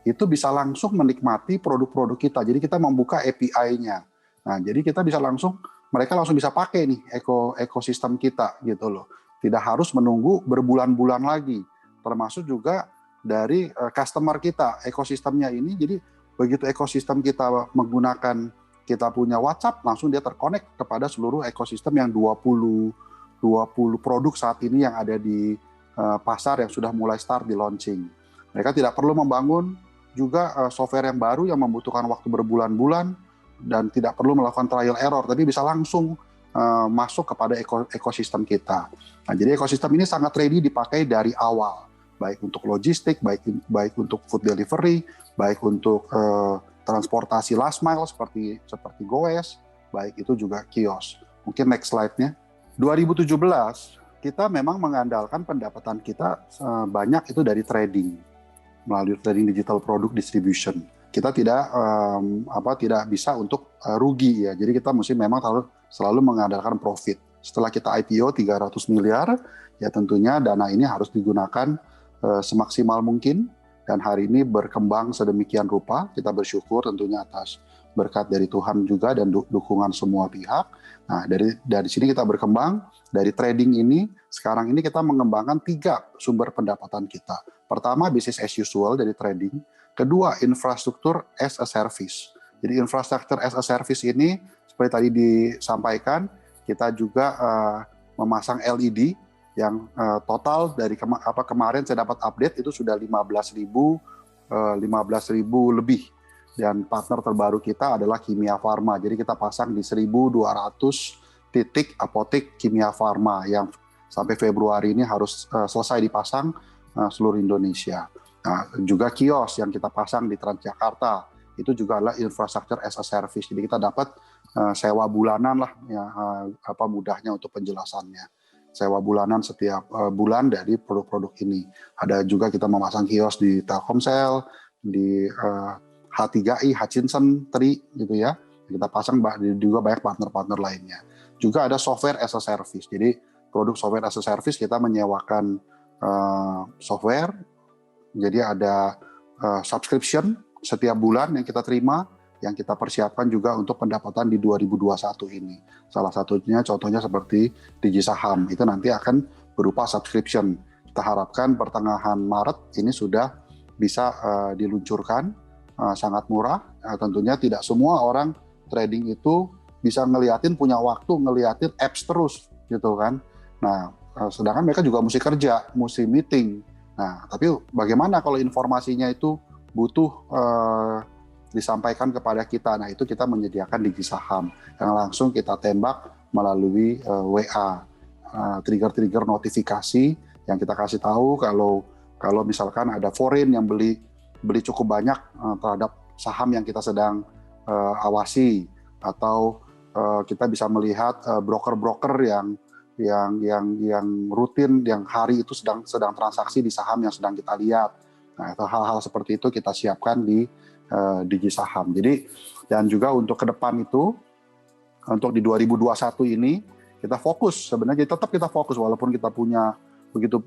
itu bisa langsung menikmati produk-produk kita. Jadi kita membuka API-nya. Nah, jadi kita bisa mereka langsung bisa pakai nih ekosistem kita gitu loh. Tidak harus menunggu berbulan-bulan lagi. Termasuk juga dari customer kita, ekosistemnya ini. Jadi begitu ekosistem kita menggunakan, kita punya WhatsApp, langsung dia terkonek kepada seluruh ekosistem yang 20 produk saat ini yang ada di pasar yang sudah mulai start di launching. Mereka tidak perlu membangun juga software yang baru yang membutuhkan waktu berbulan-bulan dan tidak perlu melakukan trial error, tapi bisa langsung masuk kepada ekosistem kita. Nah, jadi ekosistem ini sangat ready dipakai dari awal, baik untuk logistik, baik untuk food delivery, baik untuk transportasi last mile seperti Gowes, baik itu juga kios. Mungkin next slide-nya. 2017 kita memang mengandalkan pendapatan kita banyak itu dari trading, melalui trading digital product distribution. Kita tidak bisa untuk rugi ya. Jadi kita mesti memang selalu mengandalkan profit. Setelah kita IPO 300 miliar, ya tentunya dana ini harus digunakan semaksimal mungkin, dan hari ini berkembang sedemikian rupa. Kita bersyukur tentunya atas berkat dari Tuhan juga dan dukungan semua pihak. Nah, dari sini kita berkembang, dari trading ini, sekarang ini kita mengembangkan 3 sumber pendapatan kita. Pertama, business as usual dari trading. Kedua, infrastruktur as a service. Jadi infrastruktur as a service ini, seperti tadi disampaikan, kita juga memasang LED yang total dari kemarin saya dapat update itu sudah 15.000 lebih. Dan partner terbaru kita adalah Kimia Farma. Jadi kita pasang di 1.200 titik apotek Kimia Farma yang sampai Februari ini harus selesai dipasang seluruh Indonesia. Nah, juga kios yang kita pasang di Transjakarta itu juga adalah infrastruktur as a service. Jadi kita dapat sewa bulanan lah, ya, mudahnya untuk penjelasannya. Sewa bulanan setiap bulan dari produk-produk ini. Ada juga kita memasang kios di Telkomsel, di H3i, Hutchinson, Tri gitu ya. Kita pasang juga banyak partner-partner lainnya. Juga ada software as a service. Jadi produk software as a service kita menyewakan software. Jadi ada subscription setiap bulan yang kita terima, yang kita persiapkan juga untuk pendapatan di 2021 ini. Salah satunya contohnya seperti DigiSaham, itu nanti akan berupa subscription. Kita harapkan pertengahan Maret ini sudah bisa diluncurkan, sangat murah. Tentunya tidak semua orang trading itu bisa punya waktu ngeliatin apps terus gitu kan. Nah, sedangkan mereka juga mesti kerja, mesti meeting. Nah, tapi bagaimana kalau informasinya itu butuh disampaikan kepada kita. Nah, itu kita menyediakan DigiSaham yang langsung kita tembak melalui WA, trigger notifikasi yang kita kasih tahu kalau misalkan ada foreign yang beli cukup banyak terhadap saham yang kita sedang awasi, atau kita bisa melihat broker-broker yang rutin, yang hari itu sedang transaksi di saham yang sedang kita lihat. Nah, itu hal-hal seperti itu kita siapkan di DigiSaham. Jadi, dan juga untuk ke depan itu, untuk di 2021 ini, kita fokus. Sebenarnya tetap kita fokus walaupun kita punya begitu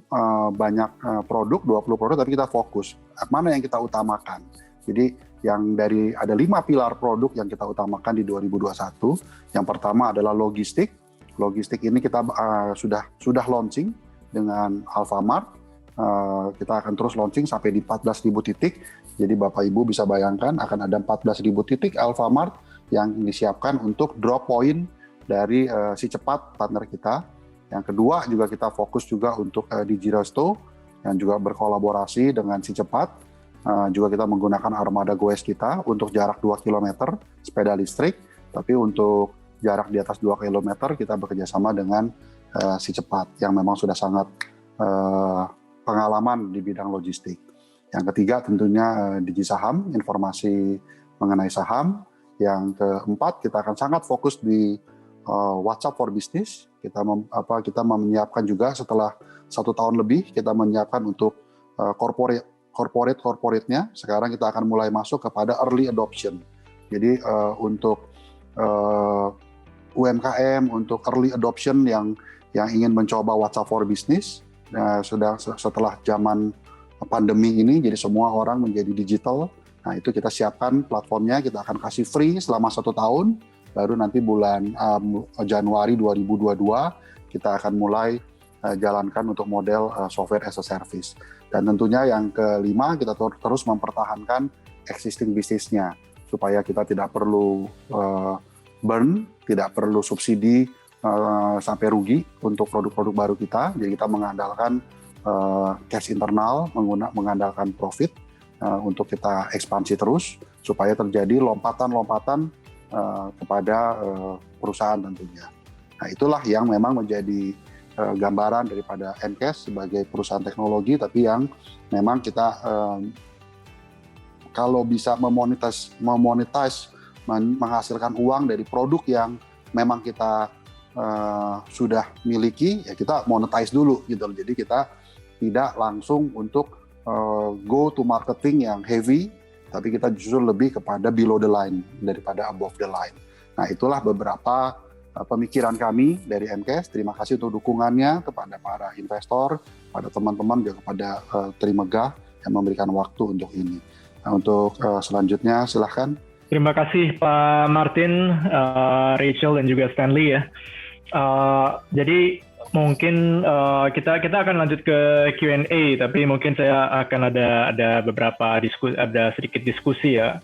banyak produk, 20 produk, tapi kita fokus. Mana yang kita utamakan? Jadi yang dari ada 5 pilar produk yang kita utamakan di 2021. Yang pertama adalah logistik. Logistik ini kita sudah launching dengan Alfamart. Kita akan terus launching sampai di 14.000 titik. Jadi Bapak Ibu bisa bayangkan akan ada 14.000 titik Alfamart yang disiapkan untuk drop point dari Si Cepat partner kita. Yang kedua juga kita fokus juga untuk Digiresto yang juga berkolaborasi dengan Si Cepat. Juga kita menggunakan armada goes kita untuk jarak 2 km sepeda listrik. Tapi untuk jarak di atas 2 km kita bekerjasama dengan Si Cepat yang memang sudah sangat pengalaman di bidang logistik. Yang ketiga tentunya Digi-Saham, informasi mengenai saham. Yang keempat kita akan sangat fokus di WhatsApp for Business. Kita menyiapkan juga setelah 1 tahun lebih kita menyiapkan untuk corporate-nya. Sekarang kita akan mulai masuk kepada early adoption. Jadi untuk UMKM, untuk early adoption yang ingin mencoba WhatsApp for Business, sudah setelah zaman pandemi ini, jadi semua orang menjadi digital. Nah itu kita siapkan platformnya, kita akan kasih free selama 1 tahun. Baru nanti bulan Januari 2022 kita akan mulai jalankan untuk model software as a service. Dan tentunya yang kelima kita terus mempertahankan existing bisnisnya supaya kita tidak perlu burn, tidak perlu subsidi sampai rugi untuk produk-produk baru kita. Jadi kita mengandalkan cash internal, mengandalkan profit untuk kita ekspansi terus supaya terjadi lompatan-lompatan kepada perusahaan tentunya. Nah itulah yang memang menjadi gambaran daripada MCAS sebagai perusahaan teknologi, tapi yang memang kita kalau bisa memonetize, menghasilkan uang dari produk yang memang kita sudah miliki, ya kita monetize dulu gitu. Jadi kita tidak langsung untuk go to marketing yang heavy, tapi kita justru lebih kepada below the line daripada above the line. Nah itulah beberapa pemikiran kami dari MCAS. Terima kasih untuk dukungannya kepada para investor, pada teman-teman, juga kepada Trimegah yang memberikan waktu untuk ini. Nah, untuk selanjutnya silahkan. Terima kasih Pak Martin, Rachel dan juga Stanley ya. Jadi mungkin kita akan lanjut ke Q&A, tapi mungkin saya akan ada beberapa sedikit diskusi ya.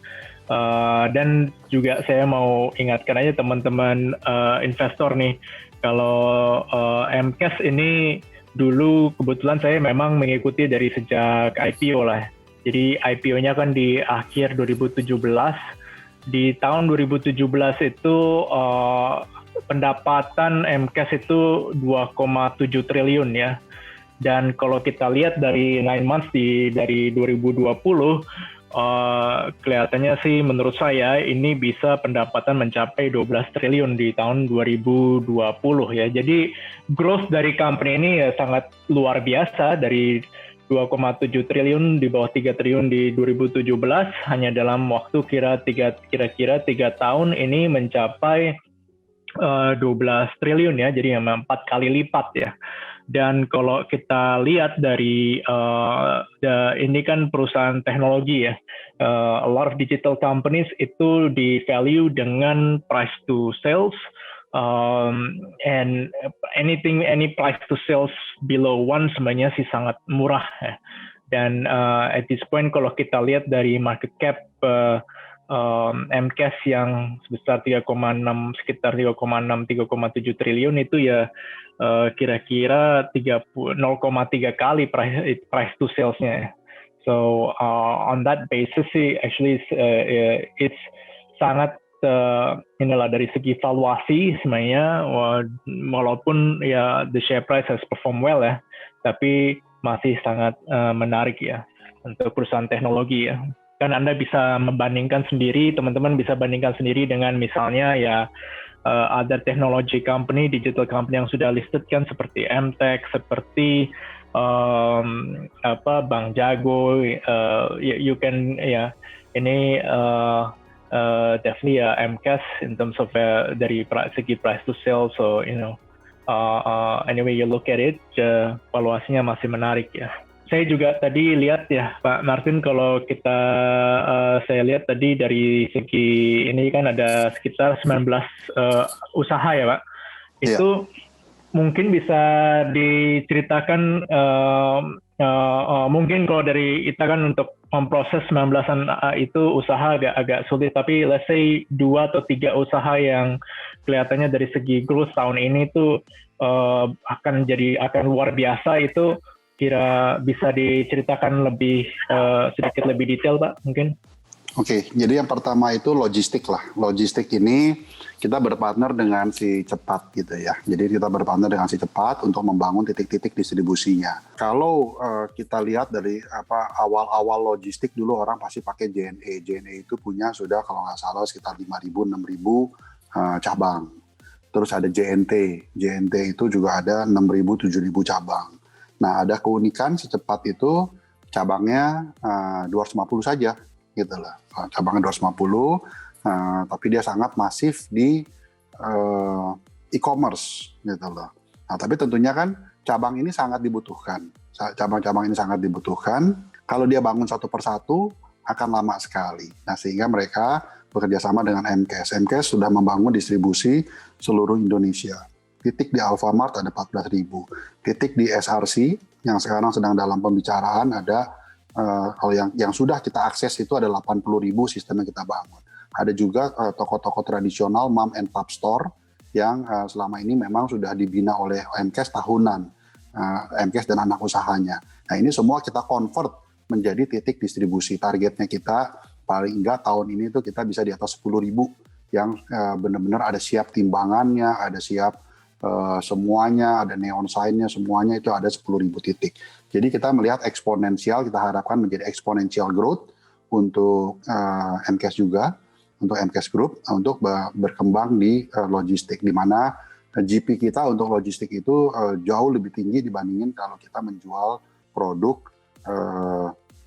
Dan juga saya mau ingatkan aja teman-teman investor nih, kalau MCAS ini dulu kebetulan saya memang mengikuti dari sejak IPO lah. Jadi IPO-nya kan di akhir 2017. Di tahun 2017 itu pendapatan MCAS itu 2,7 triliun ya. Dan kalau kita lihat dari 9 months dari 2020, kelihatannya sih menurut saya ini bisa pendapatan mencapai 12 triliun di tahun 2020 ya. Jadi growth dari company ini ya sangat luar biasa, dari 2,7 triliun di bawah 3 triliun di 2017, hanya dalam waktu kira-kira 3 tahun ini mencapai 12 triliun ya, jadi memang 4 kali lipat ya. Dan kalau kita lihat dari ini kan perusahaan teknologi ya, a lot of digital companies itu di value dengan price to sales, and any price to sales below 1 sebenarnya sih sangat murah ya. Dan at this point kalau kita lihat dari market cap MCAS yang sebesar 3,7 triliun itu ya kira-kira 0,3 kali price to sales-nya. So on that basis sih actually it's sangat dari segi valuasi sebenarnya, walaupun ya the share price has performed well ya, tapi masih sangat menarik ya untuk perusahaan teknologi ya. Kan Anda bisa membandingkan sendiri, teman-teman bisa bandingkan sendiri dengan misalnya ya other technology company, digital company yang sudah listed kan, seperti MTech, seperti Bank Jago, you can ya ini definitely MCAS in terms of dari segi price to sales, so anyway you look at it, valuasinya masih menarik ya. Saya juga tadi lihat ya Pak Martin, kalau kita saya lihat tadi dari segi ini kan ada sekitar 19 usaha ya Pak. Itu mungkin bisa diceritakan, mungkin kalau dari kita kan untuk memproses 19-an itu usaha agak sulit, tapi let's say 2 atau 3 usaha yang kelihatannya dari segi growth tahun ini tuh akan luar biasa, itu kira bisa diceritakan lebih sedikit lebih detail Pak mungkin? Oke, jadi yang pertama itu logistik lah. Logistik ini kita berpartner dengan si Cepat gitu ya. Jadi kita berpartner dengan si Cepat untuk membangun titik-titik distribusinya. Kalau kita lihat dari awal-awal logistik dulu orang pasti pakai JNE. JNE itu punya sudah kalau nggak salah sekitar 5.000, 6.000 cabang. Terus ada JNT. JNT itu juga ada 6.000, 7.000 cabang. Nah, ada keunikan si Cepat itu cabangnya 250 saja gitu lah. Cabangnya 250, tapi dia sangat masif di e-commerce gitu loh. Nah, tapi tentunya kan cabang ini sangat dibutuhkan. Cabang-cabang ini sangat dibutuhkan. Kalau dia bangun satu persatu akan lama sekali. Nah, sehingga mereka bekerja sama dengan MKS. MKS sudah membangun distribusi seluruh Indonesia. Titik di Alfamart ada 14.000. Titik di SRC yang sekarang sedang dalam pembicaraan ada, kalau yang sudah kita akses itu ada 80.000 sistem yang kita bangun. Ada juga toko-toko tradisional mom and pop store yang selama ini memang sudah dibina oleh MKS tahunan, MKS dan anak usahanya. Nah, ini semua kita convert menjadi titik distribusi. Targetnya kita paling enggak tahun ini tuh kita bisa di atas 10.000 yang benar-benar ada siap timbangannya, ada siap semuanya, ada neon sign-nya, semuanya itu ada 10.000 titik. Jadi kita melihat eksponensial, kita harapkan menjadi exponential growth untuk MKS juga, untuk MKS Group, untuk berkembang di logistik, di mana GP kita untuk logistik itu jauh lebih tinggi dibandingin kalau kita menjual produk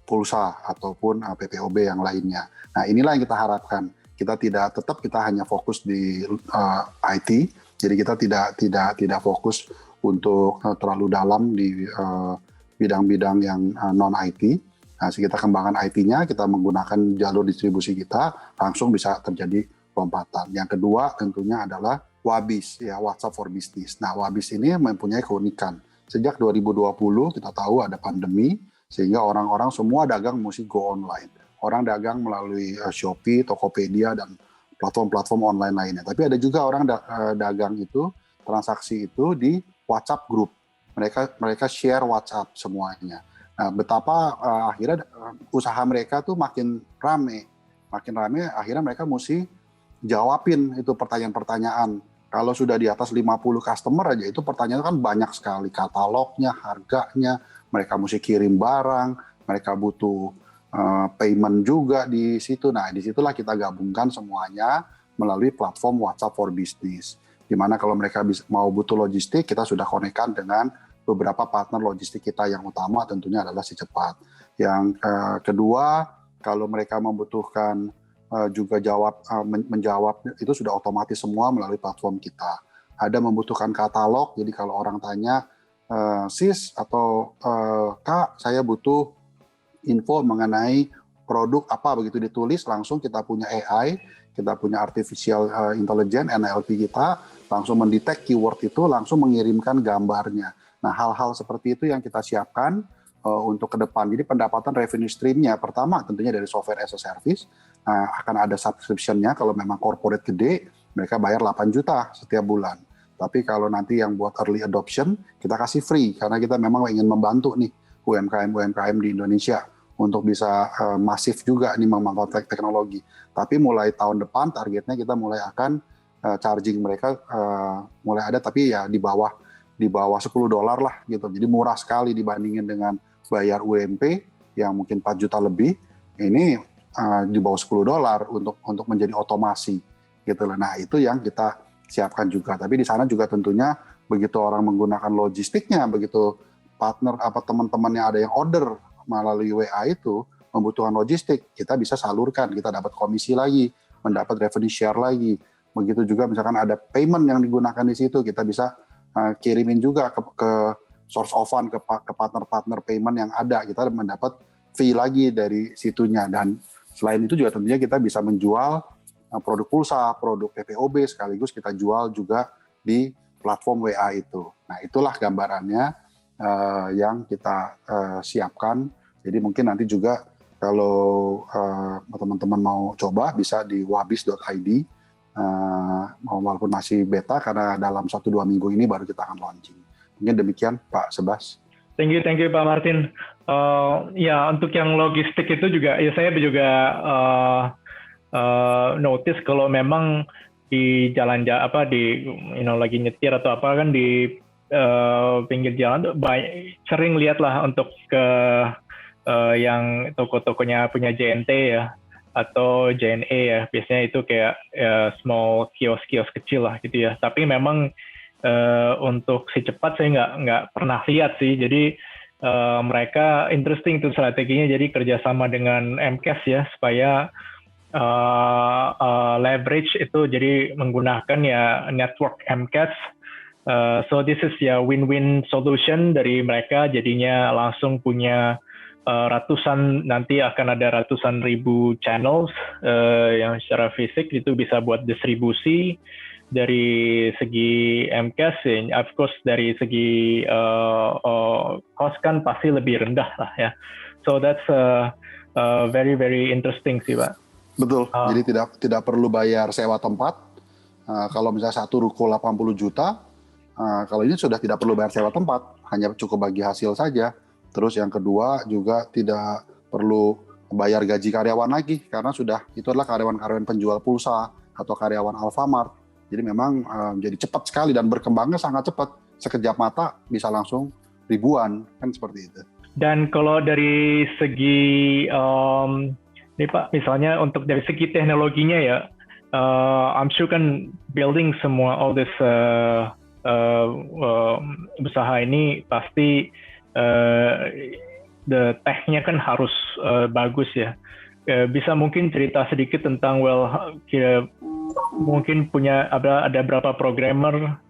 pulsa ataupun PPOB yang lainnya. Nah, inilah yang kita harapkan. Kita hanya fokus di IT. Jadi kita tidak fokus untuk terlalu dalam di bidang-bidang yang non-IT. Nah, kita kembangkan IT-nya, kita menggunakan jalur distribusi kita, langsung bisa terjadi lompatan. Yang kedua tentunya adalah Wabis, ya, WhatsApp for Business. Nah, Wabis ini mempunyai keunikan. Sejak 2020 kita tahu ada pandemi, sehingga orang-orang semua dagang mesti go online. Orang dagang melalui Shopee, Tokopedia, dan platform-platform online lainnya. Tapi ada juga orang dagang itu, transaksi itu di WhatsApp group. Mereka share WhatsApp semuanya. Nah, betapa akhirnya usaha mereka tuh makin rame, akhirnya mereka mesti jawabin itu pertanyaan-pertanyaan. Kalau sudah di atas 50 customer aja, itu pertanyaan kan banyak sekali. Katalognya, harganya, mereka mesti kirim barang, mereka butuh payment juga di situ. Nah, disitulah kita gabungkan semuanya melalui platform WhatsApp for Business. Di mana kalau mereka mau butuh logistik, kita sudah konekkan dengan beberapa partner logistik kita. Yang utama tentunya adalah si Cepat. Yang kedua, kalau mereka membutuhkan juga menjawab, itu sudah otomatis semua melalui platform kita. Ada membutuhkan katalog, jadi kalau orang tanya, sis atau kak, saya butuh info mengenai produk apa, begitu ditulis langsung kita punya AI, kita punya artificial intelligence NLP kita langsung mendetek keyword itu, langsung mengirimkan gambarnya. Nah, hal-hal seperti itu yang kita siapkan untuk ke depan. Jadi pendapatan revenue stream-nya pertama tentunya dari software as a service, akan ada subscription-nya. Kalau memang corporate gede, mereka bayar 8 juta setiap bulan. Tapi kalau nanti yang buat early adoption, kita kasih free karena kita memang ingin membantu nih UMKM di Indonesia untuk bisa masif juga nih memanfaatkan teknologi. Tapi mulai tahun depan targetnya kita mulai akan charging mereka mulai ada, tapi ya di bawah $10 lah gitu. Jadi murah sekali dibandingin dengan bayar UMP yang mungkin 4 juta lebih. Ini di bawah $10 untuk menjadi otomasi gitu loh. Nah, itu yang kita siapkan juga. Tapi di sana juga tentunya begitu orang menggunakan logistiknya, begitu partner teman-teman yang ada yang order melalui WA itu membutuhkan logistik, kita bisa salurkan, kita dapat komisi lagi, mendapat revenue share lagi. Begitu juga misalkan ada payment yang digunakan di situ, kita bisa kirimin juga ke source of fund, ke partner-partner payment yang ada. Kita mendapat fee lagi dari situnya. Dan selain itu juga tentunya kita bisa menjual produk pulsa, produk PPOB, sekaligus kita jual juga di platform WA itu. Nah, itulah gambarannya yang kita siapkan. Jadi mungkin nanti juga kalau teman-teman mau coba bisa di wabis.id, walaupun masih beta karena dalam 1-2 minggu ini baru kita akan launching. Mungkin demikian Pak Sebas. Thank you Pak Martin. Ya, untuk yang logistik itu juga, ya saya juga notice kalau memang di jalan di lagi nyetir atau apa kan di pinggir jalan tuh sering lihat lah untuk ke yang toko-tokonya punya JNT ya atau JNE ya, biasanya itu kayak small kios-kios kecil lah gitu ya. Tapi memang untuk si cepat saya nggak pernah lihat sih. Jadi mereka interesting tuh strateginya. Jadi kerjasama dengan MCAS ya supaya leverage itu jadi menggunakan ya network MCAS. So this is ya win-win solution dari mereka, jadinya langsung punya nanti akan ada ratusan ribu channels yang secara fisik itu bisa buat distribusi. Dari segi MCAS, of course dari segi cost kan pasti lebih rendah lah ya. So that's very very interesting sih Pak. Betul, jadi tidak perlu bayar sewa tempat. Kalau misalnya satu ruko 80 juta, kalau ini sudah tidak perlu bayar sewa tempat, hanya cukup bagi hasil saja. Terus yang kedua juga tidak perlu bayar gaji karyawan lagi, karena itu adalah karyawan-karyawan penjual pulsa atau karyawan Alfamart. Jadi memang jadi cepat sekali dan berkembangnya sangat cepat. Sekejap mata bisa langsung ribuan, kan seperti itu. Dan kalau dari segi ini Pak, misalnya untuk dari segi teknologinya ya, I'm sure kan building semua all this usaha ini pasti the tech-nya kan harus bagus ya. Bisa mungkin cerita sedikit tentang mungkin ada berapa programmer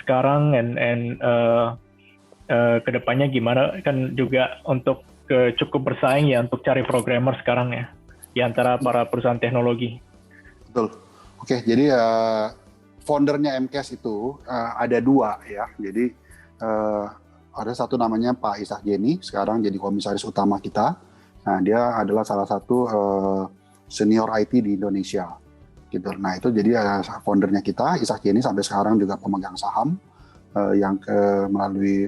sekarang and kedepannya gimana, kan juga untuk cukup bersaing ya untuk cari programmer sekarang ya di antara para perusahaan teknologi. Betul. Oke, jadi foundernya MCAS itu ada 2 ya. Jadi ada satu namanya Pak Ishak Jeni, sekarang jadi komisaris utama kita. Nah, dia adalah salah satu senior IT di Indonesia. Gitu. Nah, itu jadi foundernya kita, Ishak Jeni, sampai sekarang juga pemegang saham yang melalui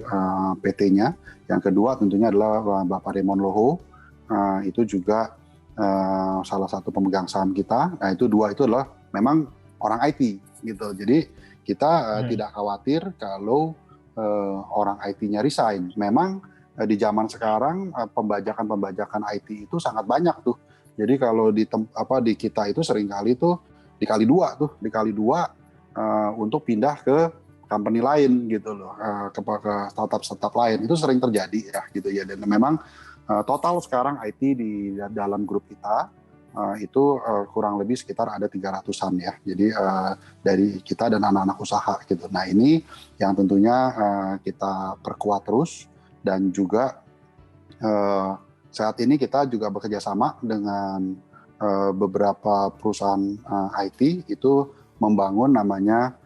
PT-nya. Yang kedua tentunya adalah Bapak Raymond Loho, itu juga salah satu pemegang saham kita. Nah, itu 2 itu adalah memang orang IT gitu. Jadi kita tidak khawatir kalau orang IT-nya resign. Memang di zaman sekarang pembajakan IT itu sangat banyak tuh. Jadi kalau di kita itu seringkali tuh dikali 2 untuk pindah ke company lain gitu loh, ke startup lain. Itu sering terjadi ya gitu ya. Dan memang total sekarang IT di dalam grup kita itu kurang lebih sekitar ada 300-an ya. Jadi dari kita dan anak-anak usaha gitu. Nah, ini yang tentunya kita perkuat terus, dan juga saat ini kita juga bekerja sama dengan beberapa perusahaan IT itu membangun namanya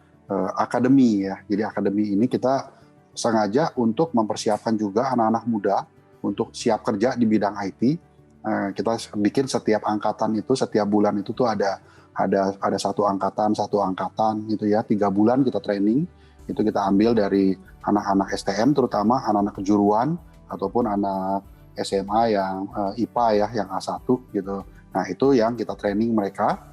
akademi ya. Jadi akademi ini kita sengaja untuk mempersiapkan juga anak-anak muda untuk siap kerja di bidang IT. Kita bikin setiap angkatan itu, setiap bulan itu tuh ada satu angkatan gitu ya. 3 bulan kita training, itu kita ambil dari anak-anak STM, terutama anak-anak kejuruan ataupun anak SMA yang IPA ya, yang A1 gitu. Nah, itu yang kita training mereka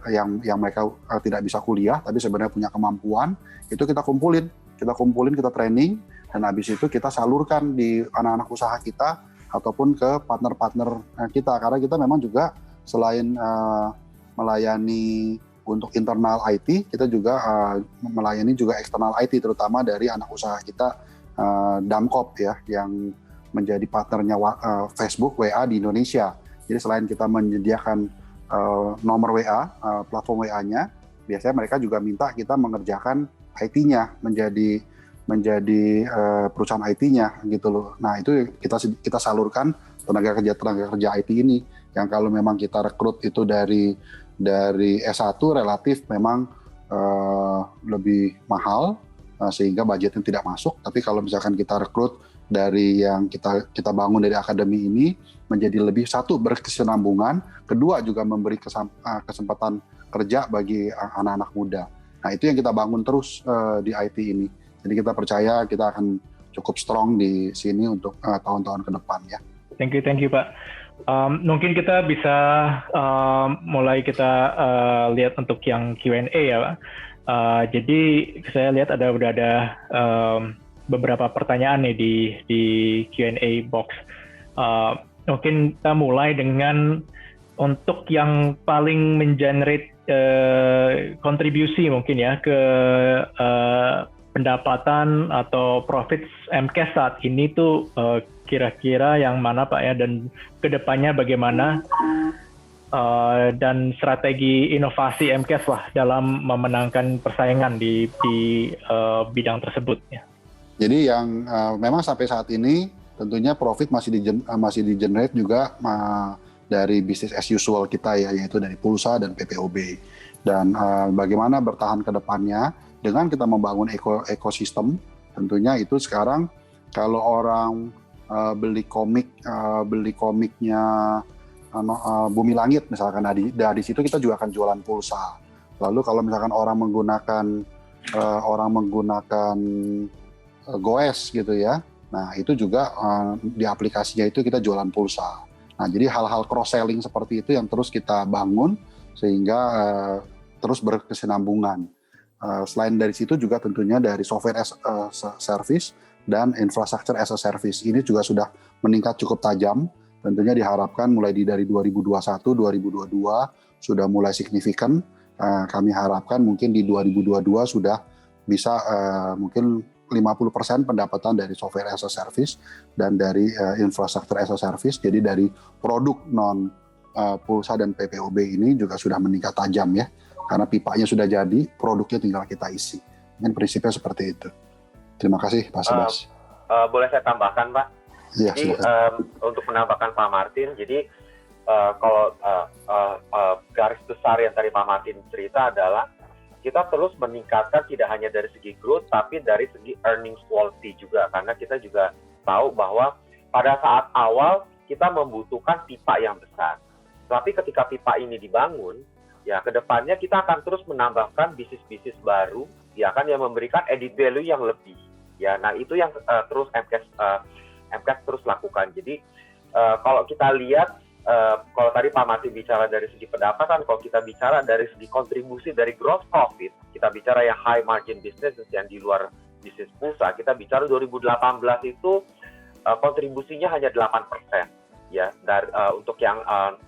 yang mereka tidak bisa kuliah tapi sebenarnya punya kemampuan, itu kita kumpulin, kita training, dan habis itu kita salurkan di anak-anak usaha kita ataupun ke partner-partner kita, karena kita memang juga selain melayani untuk internal IT, kita juga melayani juga eksternal IT, terutama dari anak usaha kita Damkop ya, yang menjadi partnernya Facebook WA di Indonesia. Jadi selain kita menyediakan nomor WA, platform WA-nya, biasanya mereka juga minta kita mengerjakan IT-nya, menjadi perusahaan IT-nya gitu loh. Nah itu kita salurkan tenaga kerja IT ini, yang kalau memang kita rekrut itu dari S1 relatif memang lebih mahal, sehingga budgetnya tidak masuk. Tapi kalau misalkan kita rekrut dari yang kita bangun dari akademi ini, menjadi lebih, satu, berkesinambungan, kedua juga memberi kesempatan kerja bagi anak-anak muda. Nah itu yang kita bangun terus di IT ini. Jadi kita percaya kita akan cukup strong di sini untuk tahun-tahun ke depan ya. Thank you Pak. Mungkin kita bisa mulai kita lihat untuk yang Q&A ya Pak. Jadi saya lihat udah ada beberapa pertanyaan nih di Q&A box. Mungkin kita mulai dengan untuk yang paling mengenerate kontribusi mungkin ya ke pendapatan atau profits MCAS saat ini tuh kira-kira yang mana Pak ya, dan kedepannya bagaimana dan strategi inovasi MCAS lah dalam memenangkan persaingan di bidang tersebut ya. Jadi yang memang sampai saat ini tentunya profit masih di-generate juga dari bisnis as usual kita ya, yaitu dari pulsa dan PPOB. Dan bagaimana bertahan ke depannya dengan kita membangun ekosistem, tentunya itu sekarang kalau orang beli komiknya Bumi Langit misalkan, dari situ kita juga akan jualan pulsa. Lalu kalau misalkan orang menggunakan Goes gitu ya, nah itu juga di aplikasinya itu kita jualan pulsa. Nah jadi hal-hal cross selling seperti itu yang terus kita bangun sehingga terus berkesinambungan. Selain dari situ juga tentunya dari software as a service dan infrastructure as a service ini juga sudah meningkat cukup tajam. Tentunya diharapkan mulai dari 2021, 2022 sudah mulai signifikan. Kami harapkan mungkin di 2022 sudah bisa mungkin 50% pendapatan dari software as a service dan dari infrastructure as a service. Jadi dari produk non pulsa dan PPOB ini juga sudah meningkat tajam ya. Karena pipanya sudah jadi, produknya tinggal kita isi. Mungkin prinsipnya seperti itu. Terima kasih Pak Sebas. Boleh saya tambahkan Pak? Ya, jadi untuk menambahkan Pak Martin, jadi kalau garis besar yang tadi Pak Martin cerita adalah kita terus meningkatkan tidak hanya dari segi growth, tapi dari segi earnings quality juga. Karena kita juga tahu bahwa pada saat awal kita membutuhkan pipa yang besar. Tapi ketika pipa ini dibangun, ya kedepannya kita akan terus menambahkan bisnis-bisnis baru, ya kan, yang memberikan added value yang lebih. Ya, nah itu yang terus MCAS terus lakukan. Jadi kalau kita lihat, kalau tadi Pak Martin bicara dari segi pendapatan, kalau kita bicara dari segi kontribusi dari gross profit, kita bicara yang high margin business yang di luar bisnis pulsa, kita bicara 2018 itu kontribusinya hanya 8%. Ya, dari untuk yang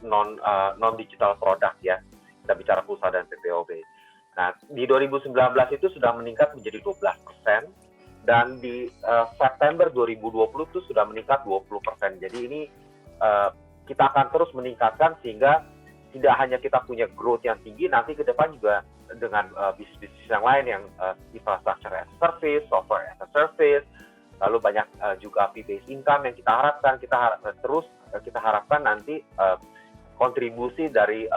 non digital product ya, kita bicara pulsa dan PPOB. Nah di 2019 itu sudah meningkat menjadi 12%, dan di September 2020 itu sudah meningkat 20%. Jadi ini kita akan terus meningkatkan sehingga tidak hanya kita punya growth yang tinggi, nanti ke depan juga dengan bisnis-bisnis yang lain yang infrastructure as a service, software as a service, lalu banyak juga fee-based income yang kita harapkan. Kita harapkan nanti kontribusi dari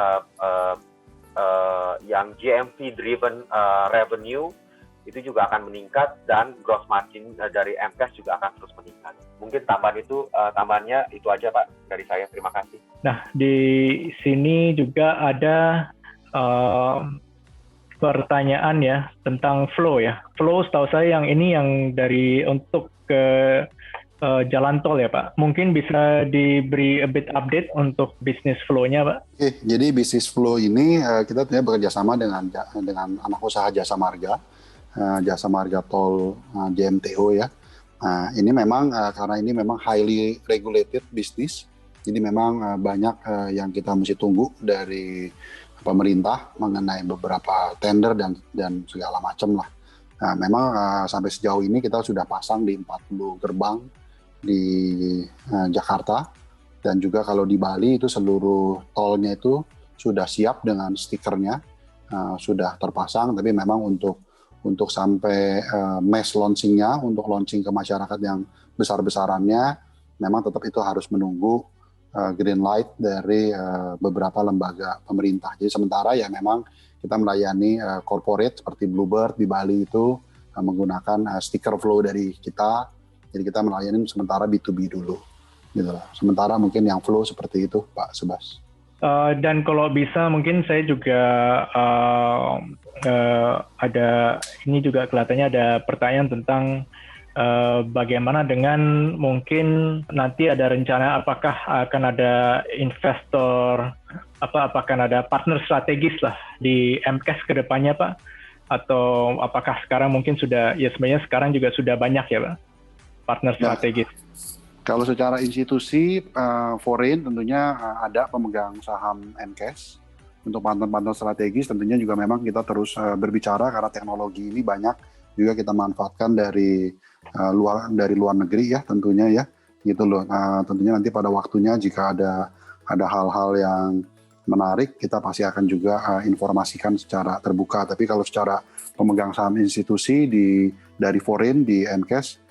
yang GMV driven revenue itu juga akan meningkat, dan gross margin dari MCAS juga akan terus meningkat. Mungkin tambahannya itu aja Pak dari saya. Terima kasih. Nah di sini juga ada pertanyaan ya tentang flow ya. Flow setahu saya yang ini yang dari untuk ke jalan tol ya Pak. Mungkin bisa diberi a bit update untuk bisnis flow-nya Pak. Oke, jadi bisnis flow ini kita tentunya bekerja sama dengan anak usaha Jasa Marga. Jasa Marga Tol JMTO ya. Ini memang karena ini memang highly regulated business, jadi memang banyak yang kita mesti tunggu dari pemerintah mengenai beberapa tender dan segala macam lah. Memang sampai sejauh ini kita sudah pasang di 40 gerbang di Jakarta, dan juga kalau di Bali itu seluruh tolnya itu sudah siap dengan stikernya, sudah terpasang, tapi memang untuk untuk sampai mass launching-nya, untuk launching ke masyarakat yang besar-besarannya, memang tetap itu harus menunggu green light dari beberapa lembaga pemerintah. Jadi sementara ya memang kita melayani corporate seperti Bluebird di Bali itu menggunakan sticker flow dari kita. Jadi kita melayani sementara B2B dulu, gitu lah. Sementara mungkin yang flow seperti itu, Pak Sebas. Dan kalau bisa mungkin saya juga ada ini juga kelihatannya ada pertanyaan tentang bagaimana dengan mungkin nanti ada rencana apakah akan ada investor apakah ada partner strategis lah di MCAS ke depannya Pak, atau apakah sekarang mungkin sudah ya sebenarnya sekarang juga sudah banyak ya Pak partner strategis. Kalau secara institusi foreign tentunya ada pemegang saham MCAS. Untuk partner-partner strategis tentunya juga memang kita terus berbicara karena teknologi ini banyak juga kita manfaatkan dari luar negeri ya tentunya ya gitu loh. Tentunya nanti pada waktunya jika ada hal-hal yang menarik kita pasti akan juga informasikan secara terbuka. Tapi kalau secara pemegang saham institusi dari foreign di MCAS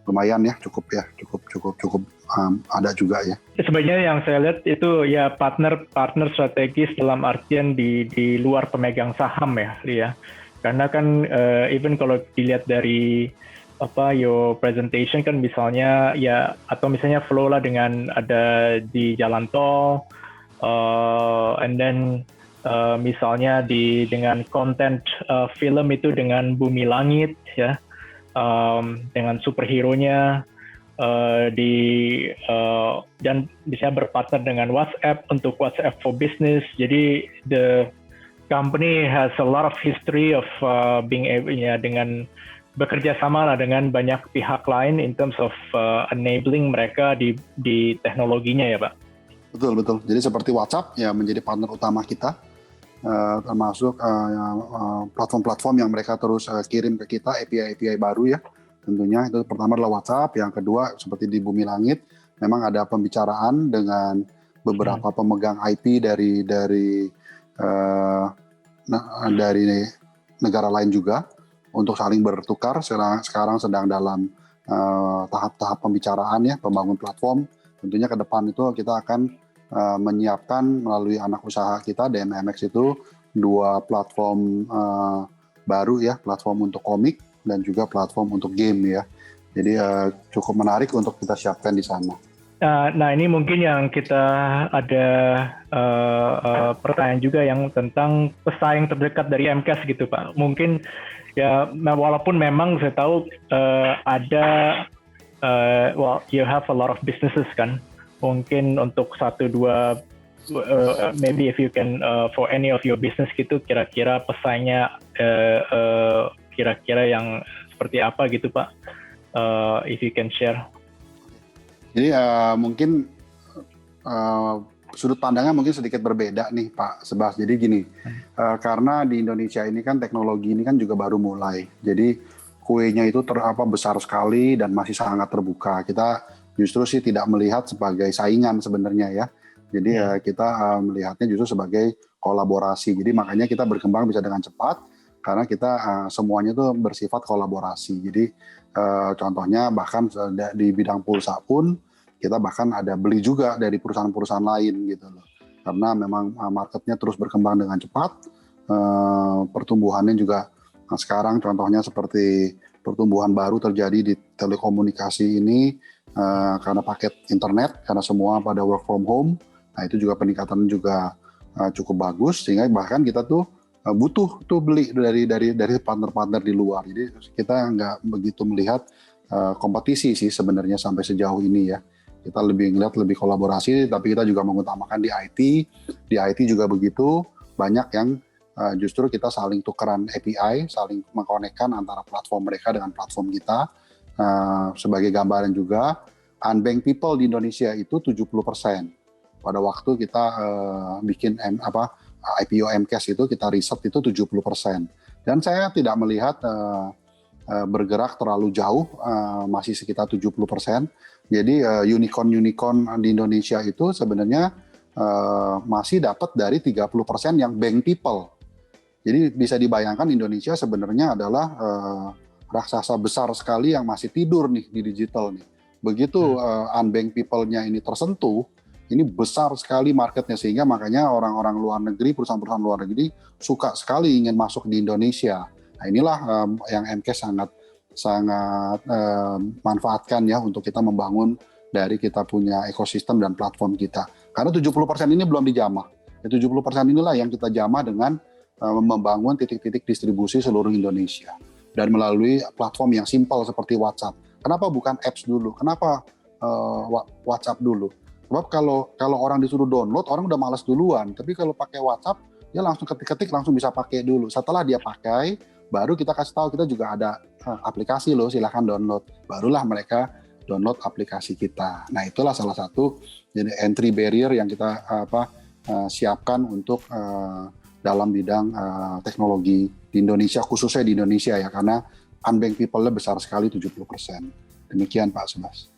lumayan ya, cukup ada juga ya. Sebenarnya yang saya lihat itu ya partner strategis dalam artian di luar pemegang saham ya. Karena kan even kalau dilihat dari your presentation kan misalnya ya atau misalnya flow lah dengan ada di jalan tol and then misalnya dengan konten film itu dengan Bumi Langit ya. Dengan superhero-nya dan bisa berpartner dengan WhatsApp untuk WhatsApp for Business. Jadi the company has a lot of history of being able ya dengan bekerja sama lah dengan banyak pihak lain in terms of enabling mereka di teknologinya ya Pak. Betul. Jadi seperti WhatsApp ya menjadi partner utama kita. Termasuk platform-platform yang mereka terus kirim ke kita API baru ya tentunya. Itu pertama adalah WhatsApp, yang kedua seperti di Bumi Langit memang ada pembicaraan dengan beberapa pemegang IP dari negara lain juga untuk saling bertukar. Sekarang sedang dalam tahap-tahap pembicaraan ya, pembangun platform. Tentunya ke depan itu kita akan menyiapkan melalui anak usaha kita DMMX itu 2 platform baru ya, platform untuk komik dan juga platform untuk game ya. Jadi cukup menarik untuk kita siapkan di sana. Nah ini mungkin yang kita ada pertanyaan juga yang tentang pesaing terdekat dari MCAS gitu Pak. Mungkin ya walaupun memang saya tahu ada you have a lot of businesses kan. Mungkin untuk 1-2 maybe if you can for any of your business gitu kira-kira pesaingnya kira-kira yang seperti apa gitu Pak, if you can share. Jadi mungkin sudut pandangnya mungkin sedikit berbeda nih Pak Sebas. Jadi gini, karena di Indonesia ini kan teknologi ini kan juga baru mulai. Jadi kuenya itu besar sekali dan masih sangat terbuka. Kita justru sih tidak melihat sebagai saingan sebenarnya ya. Jadi kita melihatnya justru sebagai kolaborasi. Jadi makanya kita berkembang bisa dengan cepat karena kita semuanya itu bersifat kolaborasi. Jadi contohnya bahkan di bidang pulsa pun kita bahkan ada beli juga dari perusahaan-perusahaan lain gitu loh. Karena memang marketnya terus berkembang dengan cepat. Pertumbuhannya juga sekarang contohnya seperti pertumbuhan baru terjadi di telekomunikasi ini karena paket internet, karena semua pada work from home. Nah itu juga peningkatan juga cukup bagus sehingga bahkan kita tuh butuh tuh beli dari partner-partner di luar. Jadi kita nggak begitu melihat kompetisi sih sebenarnya sampai sejauh ini ya. Kita lebih kolaborasi, tapi kita juga mengutamakan di IT. Di IT juga begitu, banyak yang justru kita saling tukeran API, saling mengkonekkan antara platform mereka dengan platform kita. Sebagai gambaran juga, unbanked people di Indonesia itu 70%. Pada waktu kita bikin IPO MCAS itu kita riset itu 70%. Dan saya tidak melihat bergerak terlalu jauh, masih sekitar 70%. Jadi unicorn di Indonesia itu sebenarnya masih dapat dari 30% yang bank people. Jadi bisa dibayangkan Indonesia sebenarnya adalah raksasa besar sekali yang masih tidur nih di digital nih. Begitu unbanked people-nya ini tersentuh, ini besar sekali marketnya, sehingga makanya orang-orang luar negeri, perusahaan-perusahaan luar negeri suka sekali ingin masuk di Indonesia. Nah inilah yang MCAS sangat manfaatkan ya untuk kita membangun dari kita punya ekosistem dan platform kita. Karena 70% ini belum dijamah. 70% inilah yang kita jamah dengan membangun titik-titik distribusi seluruh Indonesia. Dan melalui platform yang simpel seperti WhatsApp. Kenapa bukan apps dulu? Kenapa WhatsApp dulu? Sebab kalau orang disuruh download, orang udah malas duluan. Tapi kalau pakai WhatsApp, dia langsung ketik-ketik, langsung bisa pakai dulu. Setelah dia pakai, baru kita kasih tahu kita juga ada aplikasi loh, silahkan download. Barulah mereka download aplikasi kita. Nah itulah salah satu jadi entry barrier yang kita siapkan untuk dalam bidang teknologi di Indonesia, khususnya di Indonesia ya, karena unbanked people-nya besar sekali 70%. Demikian Pak Subas.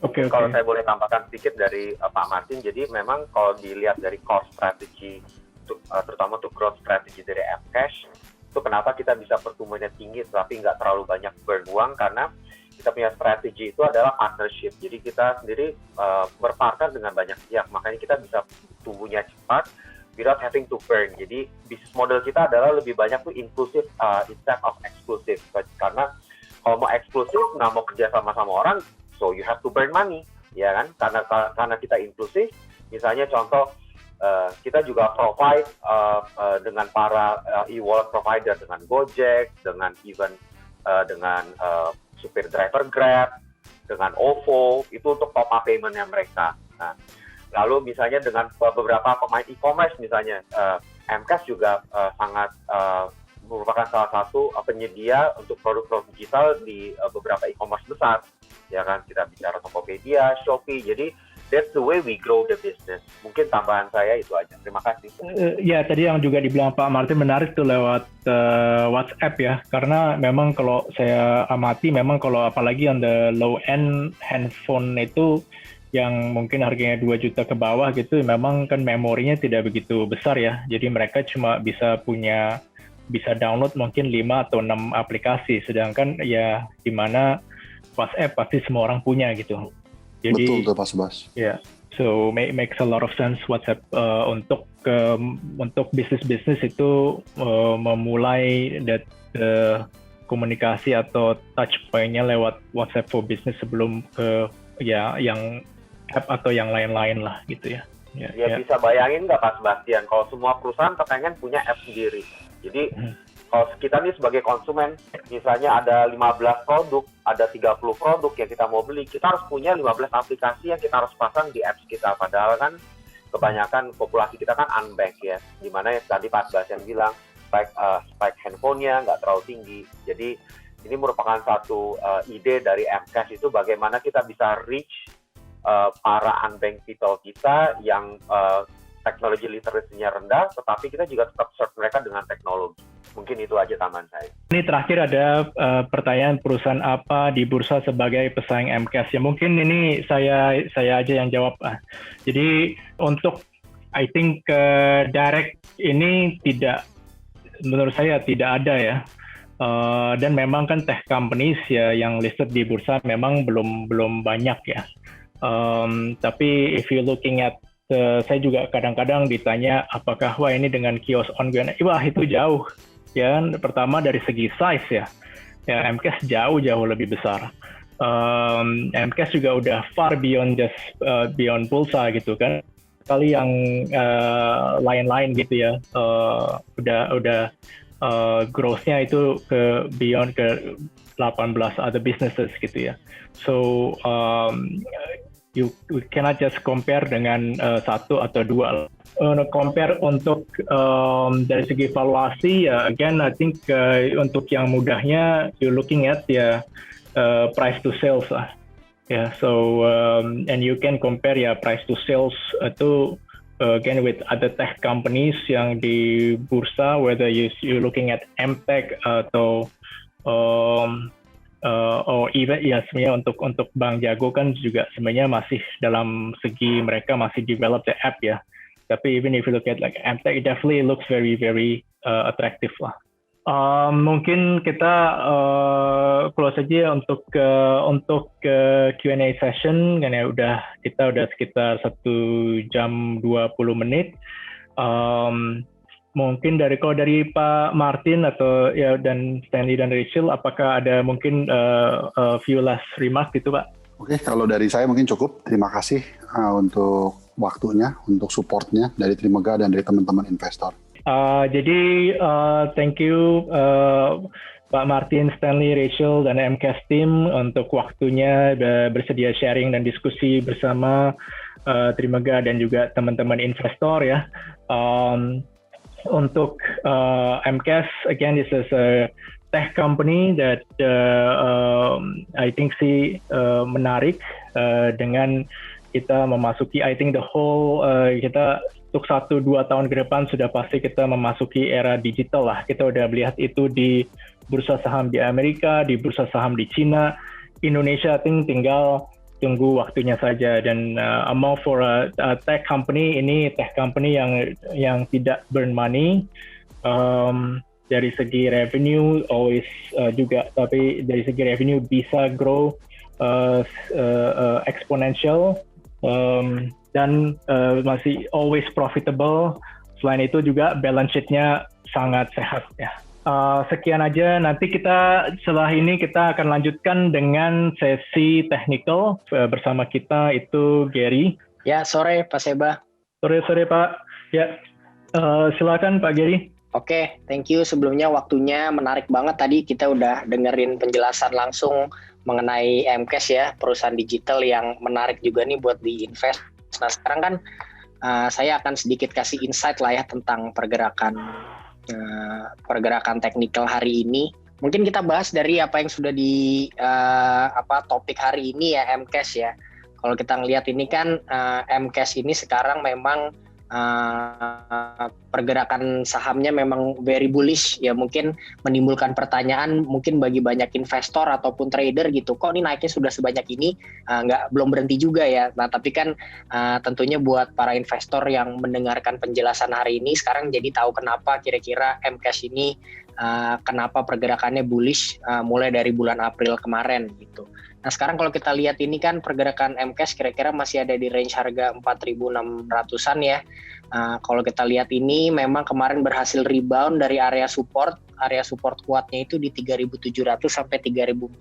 Oke. Kalau saya boleh tambahkan sedikit dari Pak Martin, jadi memang kalau dilihat dari core strategy, terutama untuk growth strategy dari MCash, itu kenapa kita bisa pertumbuhannya tinggi tapi nggak terlalu banyak burn uang, karena kita punya strategi itu adalah partnership. Jadi kita sendiri berpartner dengan banyak pihak, makanya kita bisa tumbuhnya cepat without having to burn. Jadi bisnis model kita adalah lebih banyak tuh inklusif instead of eksklusif. Karena kalau mau eksklusif nggak mau kerja sama orang, so you have to burn money, ya kan? Karena kita inklusif, misalnya contoh kita juga provide dengan para e-wallet provider, dengan Gojek, dengan even dengan supir driver Grab, dengan OVO, itu untuk top up payment-nya mereka. Nah, lalu misalnya dengan beberapa pemain e-commerce misalnya, MCash juga sangat merupakan salah satu penyedia untuk produk-produk digital di beberapa e-commerce besar. Ya kan, kita bicara Tokopedia, Shopee, jadi that's the way we grow the business. Mungkin tambahan saya itu aja. Terima kasih. Ya, tadi yang juga dibilang Pak Martin menarik tuh lewat WhatsApp ya. Karena memang kalau saya amati, memang kalau apalagi on the low end handphone itu yang mungkin harganya 2 juta ke bawah gitu, memang kan memorinya tidak begitu besar ya. Jadi mereka cuma bisa download mungkin 5 atau 6 aplikasi. Sedangkan ya di mana WhatsApp pasti semua orang punya gitu. Jadi, betul Pak Subas. Yeah, so makes a lot of sense WhatsApp untuk bisnis itu memulai komunikasi atau touch point-nya lewat WhatsApp for Business sebelum ke ya yang app atau yang lain-lain lah gitu ya. Bisa bayangin nggak Pak Sebastian, kalau semua perusahaan pengen punya app sendiri. Jadi kalau kita nih sebagai konsumen, misalnya ada 15 produk, ada 30 produk yang kita mau beli, kita harus punya 15 aplikasi yang kita harus pasang di apps kita. Padahal kan kebanyakan populasi kita kan unbanked ya, dimana yang tadi Pak Sebastian bilang, spike handphonenya nggak terlalu tinggi. Jadi ini merupakan satu ide dari MCash itu bagaimana kita bisa reach para unbanked people kita yang teknologi literasinya rendah, tetapi kita juga tetap serve mereka dengan teknologi. Mungkin itu aja tambahan saya. Ini terakhir ada pertanyaan, perusahaan apa di bursa sebagai pesaing MCash? Ya mungkin ini saya aja yang jawab. Jadi untuk I think direct ini tidak, menurut saya tidak ada ya. Dan memang kan tech companies ya yang listed di bursa memang belum banyak ya. Tapi if you looking at saya juga kadang-kadang ditanya apakah wah ini dengan kios ongoing, wah itu jauh ya. Pertama dari segi size ya MCash jauh lebih besar. MCash juga udah far beyond just beyond pulsa gitu kan. Kali yang lain-lain gitu ya, udah growth-nya itu ke beyond ke 18 other businesses gitu ya. So you cannot just compare dengan satu atau dua. Compare untuk dari segi valuasi ya, again I think untuk yang mudahnya you looking at ya price to sales lah. Yeah, so and you can compare ya price to sales itu again with other tech companies yang di bursa, whether you looking at MTech atau or even ya sebenarnya untuk Bank Jago kan juga sebenarnya masih dalam segi mereka masih develop the app ya. Tapi even if you look at like MTech, it definitely looks very very atraktif lah. Mungkin kita close aja untuk Q&A session karena kita udah sekitar 1 jam 20 menit. Mungkin kalau dari Pak Martin atau dan Stanley dan Rachel, apakah ada mungkin few last remark gitu, Pak? Oke, kalau dari saya mungkin cukup. Terima kasih untuk waktunya, untuk supportnya dari Trimega dan dari teman-teman investor. Jadi thank you Pak Martin, Stanley, Rachel, dan MCAS team untuk waktunya bersedia sharing dan diskusi bersama Trimega dan juga teman-teman investor ya. Untuk MCAS, again, this is a tech company that I think menarik dengan kita memasuki, I think the whole kita untuk 1-2 tahun ke depan sudah pasti kita memasuki era digital lah. Kita udah melihat itu di bursa saham di Amerika, di bursa saham di Cina, Indonesia I think tinggal tunggu waktunya saja. Dan among for a tech company, ini tech company yang tidak burn money. Dari segi revenue always juga, tapi dari segi revenue bisa grow exponential dan masih always profitable. Selain itu juga balance sheet-nya sangat sehat ya. Sekian aja, nanti setelah ini kita akan lanjutkan dengan sesi technical bersama kita itu Gary. Ya, sore Pak Seba. Sore Pak. Ya, silakan Pak Gary. Oke, thank you. Sebelumnya waktunya menarik banget, tadi kita udah dengerin penjelasan langsung mengenai MCAS ya, perusahaan digital yang menarik juga nih buat di-invest. Nah sekarang kan saya akan sedikit kasih insight lah ya tentang pergerakan teknikal hari ini. Mungkin kita bahas dari apa yang sudah topik hari ini ya, MCAS ya. Kalau kita ngelihat ini kan MCAS ini sekarang memang pergerakan sahamnya memang very bullish ya, mungkin menimbulkan pertanyaan mungkin bagi banyak investor ataupun trader gitu, kok ini naiknya sudah sebanyak ini, belum berhenti juga ya. Nah tapi kan tentunya buat para investor yang mendengarkan penjelasan hari ini sekarang jadi tahu kenapa kira-kira MCAS ini kenapa pergerakannya bullish mulai dari bulan April kemarin gitu. Nah sekarang kalau kita lihat ini kan pergerakan MCAS kira-kira masih ada di range harga 4.600-an ya. Kalau kita lihat ini memang kemarin berhasil rebound dari area support kuatnya itu di 3.700 sampai 3.400.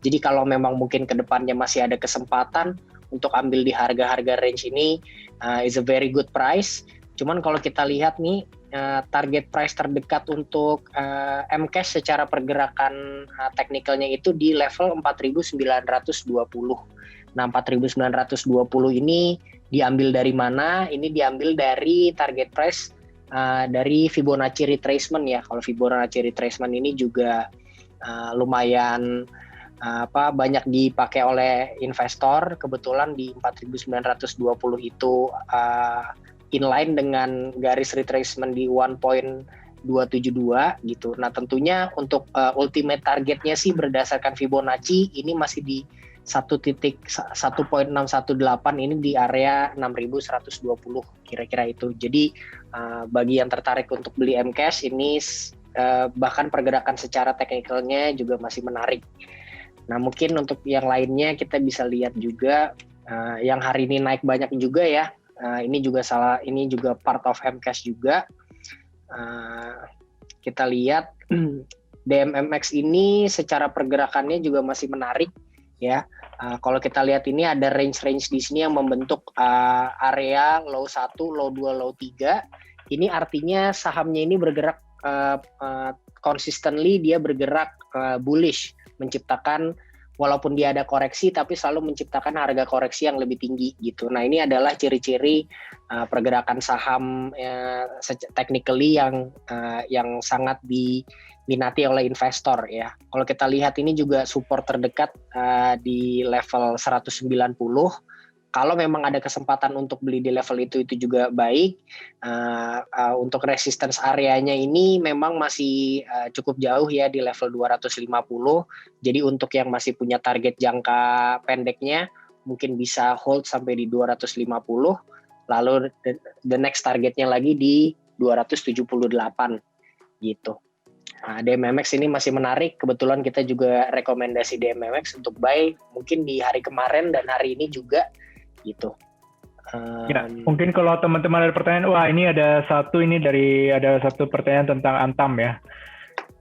Jadi kalau memang mungkin ke depannya masih ada kesempatan untuk ambil di harga-harga range ini, is a very good price. Cuman kalau kita lihat nih target price terdekat untuk MCAS secara pergerakan teknikalnya itu di level 4.920. Nah 4.920 ini diambil dari mana? Ini diambil dari target price dari Fibonacci retracement ya. Kalau Fibonacci retracement ini juga lumayan banyak dipakai oleh investor. Kebetulan di 4.920 itu inline dengan garis retracement di 1.272 gitu. Nah tentunya untuk ultimate targetnya sih berdasarkan Fibonacci ini masih di 1.1618, ini di area 6.120 kira-kira itu. Jadi bagi yang tertarik untuk beli MCAS ini bahkan pergerakan secara teknikalnya juga masih menarik. Nah mungkin untuk yang lainnya kita bisa lihat juga yang hari ini naik banyak juga ya. Ini juga part of MCAS juga. Kita lihat DMMX ini secara pergerakannya juga masih menarik ya. Kalau kita lihat ini ada range-range di sini yang membentuk area low 1, low 2, low 3. Ini artinya sahamnya ini bergerak consistently, dia bergerak bullish, menciptakan walaupun dia ada koreksi tapi selalu menciptakan harga koreksi yang lebih tinggi gitu. Nah ini adalah ciri-ciri pergerakan saham technically yang sangat diminati oleh investor ya. Kalau kita lihat ini juga support terdekat di level 190. Kalau memang ada kesempatan untuk beli di level itu juga baik. Untuk resistance areanya ini memang masih cukup jauh ya di level 250. Jadi untuk yang masih punya target jangka pendeknya mungkin bisa hold sampai di 250. Lalu the next targetnya lagi di gitu. Nah, DMMX ini masih menarik. Kebetulan kita juga rekomendasi DMMX untuk buy mungkin di hari kemarin dan hari ini juga gitu. Ya, mungkin kalau teman-teman ada pertanyaan, wah ini ada satu pertanyaan tentang Antam ya.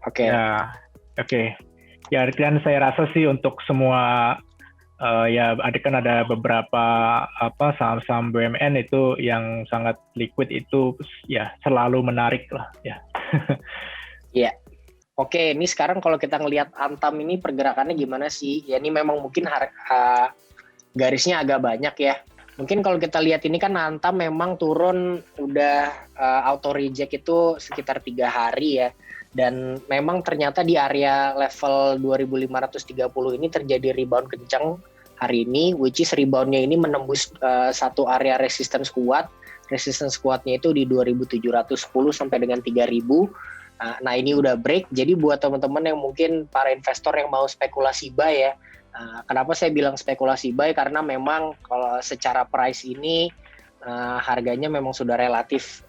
Oke. Ya, oke. Ya, kan saya rasa sih untuk semua ya ada beberapa saham-saham BUMN itu yang sangat liquid itu ya selalu menarik lah ya. Iya. Oke, ini sekarang kalau kita ngelihat Antam ini pergerakannya gimana sih? Ya ini memang mungkin garisnya agak banyak ya. Mungkin kalau kita lihat ini kan Antam memang turun udah auto reject itu sekitar 3 hari ya. Dan memang ternyata di area level 2530 ini terjadi rebound kencang hari ini, which is reboundnya ini menembus satu area resistance kuat. Resistance kuatnya itu di 2710 sampai dengan 3000. Nah ini udah break, jadi buat teman-teman yang mungkin para investor yang mau spekulasi buy ya, kenapa saya bilang spekulasi buy, karena memang kalau secara price ini harganya memang sudah relatif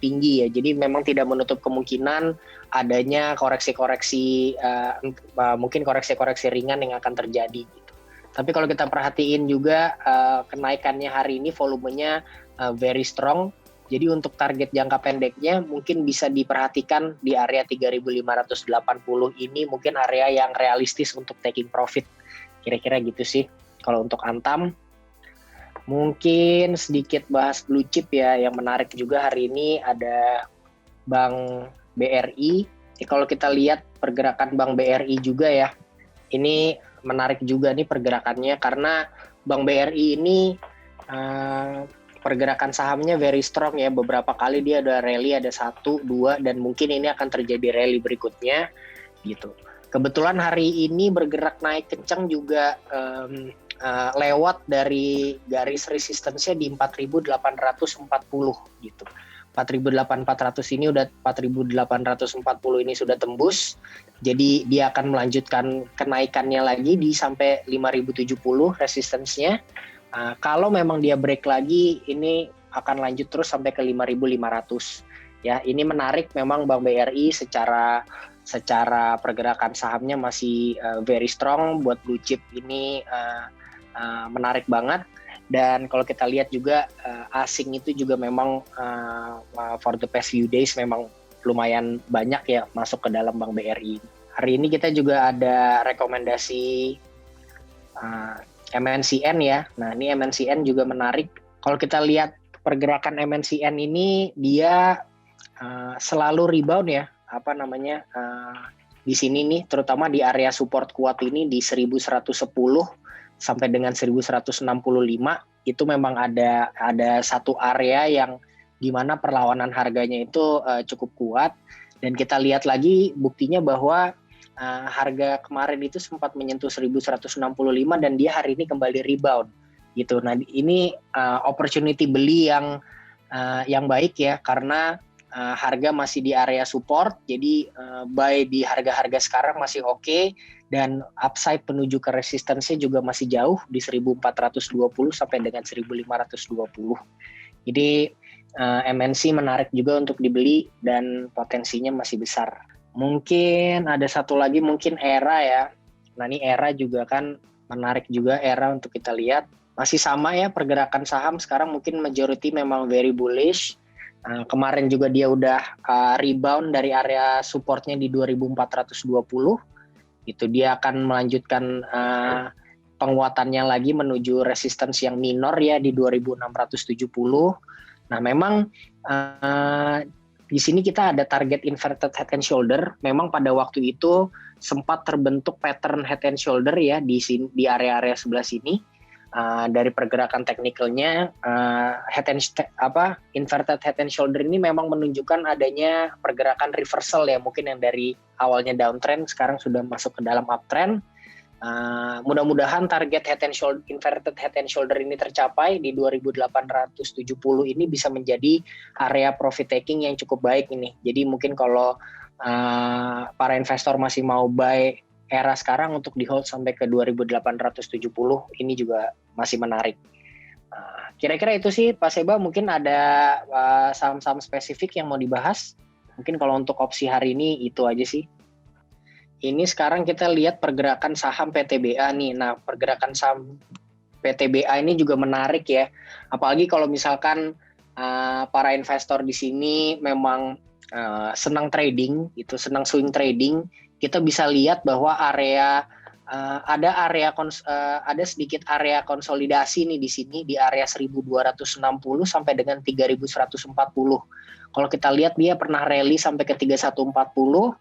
tinggi ya, jadi memang tidak menutup kemungkinan adanya koreksi-koreksi, mungkin koreksi-koreksi ringan yang akan terjadi gitu. Tapi kalau kita perhatiin juga kenaikannya hari ini volumenya very strong. Jadi untuk target jangka pendeknya mungkin bisa diperhatikan di area 3.580 ini mungkin area yang realistis untuk taking profit. Kira-kira gitu sih. Kalau untuk Antam, mungkin sedikit bahas blue chip ya, yang menarik juga hari ini ada Bank BRI. Kalau kita lihat pergerakan Bank BRI juga ya, ini menarik juga nih pergerakannya karena Bank BRI ini pergerakan sahamnya very strong ya, beberapa kali dia ada rally, ada 1, 2, dan mungkin ini akan terjadi rally berikutnya gitu. Kebetulan hari ini bergerak naik kencang juga lewat dari garis resistance-nya di 4.840 gitu. 4.400 ini udah 4.840 ini sudah tembus. Jadi dia akan melanjutkan kenaikannya lagi di sampai 5.070 resistance-nya. Kalau memang dia break lagi, ini akan lanjut terus sampai ke 5.500. Ya, ini menarik memang Bank BRI secara pergerakan sahamnya masih very strong, buat blue chip ini menarik banget. Dan kalau kita lihat juga asing itu juga memang for the past few days memang lumayan banyak ya masuk ke dalam Bank BRI. Hari ini kita juga ada rekomendasi MNCN ya. Nah ini MNCN juga menarik. Kalau kita lihat pergerakan MNCN ini dia selalu rebound ya. Di sini nih terutama di area support kuat ini di 1110 sampai dengan 1165 itu memang ada satu area yang gimana perlawanan harganya itu cukup kuat. Dan kita lihat lagi buktinya bahwa harga kemarin itu sempat menyentuh 1165 dan dia hari ini kembali rebound gitu. Nah ini opportunity beli yang baik ya, karena harga masih di area support, jadi buy di harga-harga sekarang masih oke, dan upside menuju ke resistance-nya juga masih jauh di 1420 sampai dengan 1520. Jadi MNC menarik juga untuk dibeli dan potensinya masih besar. Mungkin ada satu lagi, mungkin ERA ya. Nah ini ERA juga kan menarik juga, ERA untuk kita lihat. Masih sama ya pergerakan saham sekarang, mungkin majority memang very bullish. Kemarin juga dia udah rebound dari area supportnya di 2420. Itu dia akan melanjutkan penguatannya lagi menuju resistance yang minor ya di 2670. Nah memang di sini kita ada target inverted head and shoulder. Memang pada waktu itu sempat terbentuk pattern head and shoulder ya di area-area sebelah sini. Dari pergerakan teknikalnya, inverted head and shoulder ini memang menunjukkan adanya pergerakan reversal ya, mungkin yang dari awalnya downtrend sekarang sudah masuk ke dalam uptrend. Mudah-mudahan target inverted head and shoulder ini tercapai di 2870 ini bisa menjadi area profit taking yang cukup baik ini. Jadi mungkin kalau para investor masih mau buy ERA sekarang untuk di hold sampai ke 2870 ini juga masih menarik. Kira-kira itu sih Pak Seba, mungkin ada saham-saham spesifik yang mau dibahas. Mungkin kalau untuk opsi hari ini itu aja sih. Ini sekarang kita lihat pergerakan saham PTBA nih. Nah, pergerakan saham PTBA ini juga menarik ya. Apalagi kalau misalkan para investor di sini memang senang trading, itu senang swing trading, kita bisa lihat bahwa ada sedikit area konsolidasi nih di sini di area 1260 sampai dengan 3140. Kalau kita lihat dia pernah rally sampai ke 3140,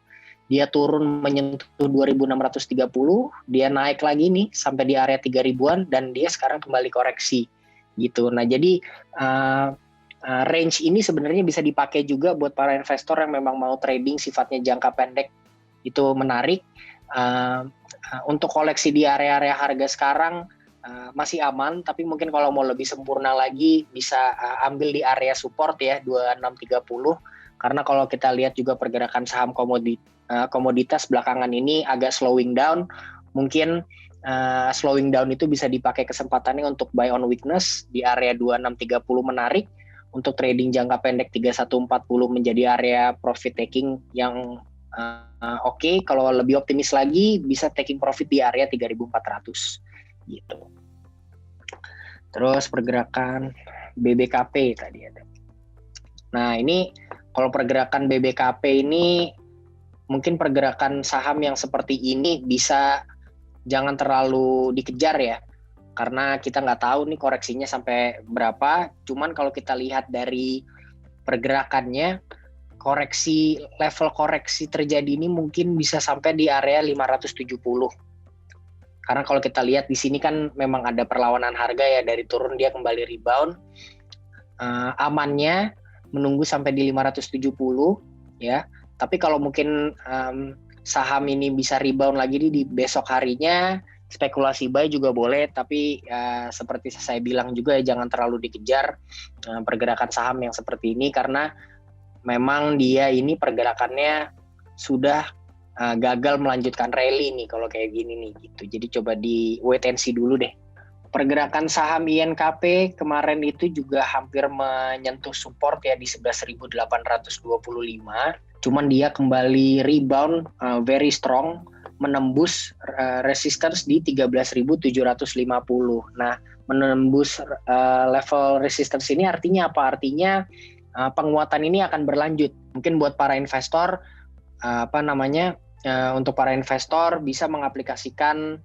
dia turun menyentuh 2630, dia naik lagi nih sampai di area 3000-an dan dia sekarang kembali koreksi gitu. Nah, jadi range ini sebenarnya bisa dipakai juga buat para investor yang memang mau trading sifatnya jangka pendek, itu menarik. Untuk koleksi di area-area harga sekarang masih aman, tapi mungkin kalau mau lebih sempurna lagi bisa ambil di area support ya 2630, karena kalau kita lihat juga pergerakan saham komoditas belakangan ini agak slowing down. Mungkin slowing down itu bisa dipakai kesempatannya untuk buy on weakness di area 2630 menarik. Untuk trading jangka pendek 3140 menjadi area profit taking yang oke. Kalau lebih optimis lagi bisa taking profit di area 3400 gitu. Terus pergerakan BBKP tadi ada. Nah, ini kalau pergerakan BBKP ini mungkin pergerakan saham yang seperti ini bisa jangan terlalu dikejar ya. Karena kita nggak tahu nih koreksinya sampai berapa. Cuman kalau kita lihat dari pergerakannya, level koreksi terjadi ini mungkin bisa sampai di area 570. Karena kalau kita lihat di sini kan memang ada perlawanan harga ya, dari turun dia kembali rebound. Amannya menunggu sampai di 570 ya. Tapi kalau mungkin saham ini bisa rebound lagi di besok harinya, spekulasi buy juga boleh, tapi seperti saya bilang juga jangan terlalu dikejar pergerakan saham yang seperti ini, karena memang dia ini pergerakannya sudah gagal melanjutkan rally nih kalau kayak gini nih gitu. Jadi coba di wait and see dulu deh. Pergerakan saham INKP kemarin itu juga hampir menyentuh support ya di 11.825. Cuman dia kembali rebound very strong, menembus resistance di 13.750. Nah, menembus level resistance ini artinya apa? Artinya penguatan ini akan berlanjut. Mungkin buat para investor untuk para investor bisa mengaplikasikan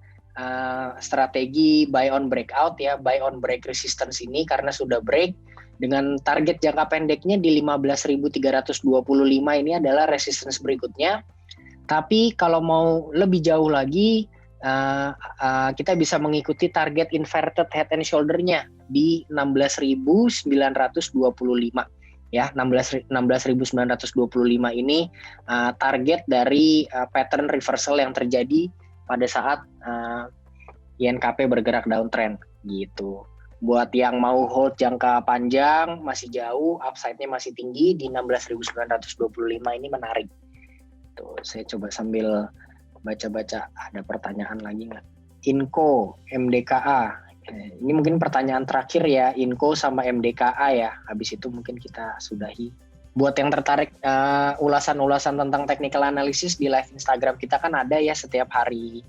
strategi buy on breakout ya, buy on break resistance ini karena sudah break dengan target jangka pendeknya di 15.325 ini adalah resistance berikutnya. Tapi kalau mau lebih jauh lagi kita bisa mengikuti target inverted head and shoulder-nya di 16.925 ya. 16.925 ini target dari pattern reversal yang terjadi pada saat INKP bergerak downtrend gitu. Buat yang mau hold jangka panjang masih jauh, upside-nya masih tinggi di 16.925 ini menarik. Tuh, saya coba sambil baca-baca ada pertanyaan lagi nggak? Inco, MDKA. Ini mungkin pertanyaan terakhir ya, Inco sama MDKA ya. Habis itu mungkin kita sudahi. Buat yang tertarik ulasan-ulasan tentang technical analysis di live Instagram kita kan ada ya setiap hari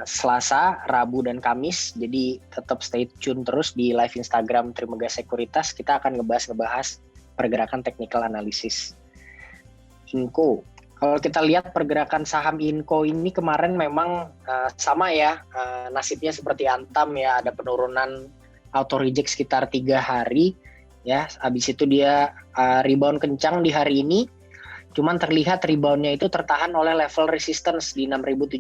Selasa, Rabu, dan Kamis. Jadi tetap stay tune terus di live Instagram Trimegah Sekuritas. Kita akan ngebahas pergerakan technical analysis. Inco. Kalau kita lihat pergerakan saham Inco ini kemarin memang sama ya, nasibnya seperti Antam ya, ada penurunan auto reject sekitar 3 hari ya. Habis itu dia rebound kencang di hari ini. Cuman terlihat reboundnya itu tertahan oleh level resistance di 6.700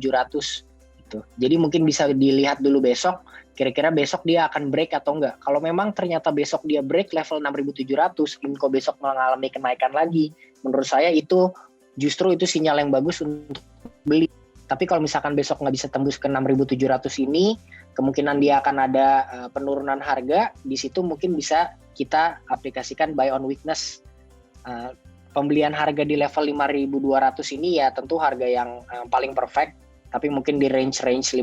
gitu. Jadi mungkin bisa dilihat dulu besok, kira-kira besok dia akan break atau enggak. Kalau memang ternyata besok dia break level 6.700, Inco besok mengalami kenaikan lagi, menurut saya itu justru itu sinyal yang bagus untuk beli. Tapi kalau misalkan besok nggak bisa tembus ke 6.700 ini, kemungkinan dia akan ada penurunan harga. Di situ mungkin bisa kita aplikasikan buy on weakness. Pembelian harga di level 5.200 ini ya tentu harga yang paling perfect. Tapi mungkin di range 5.200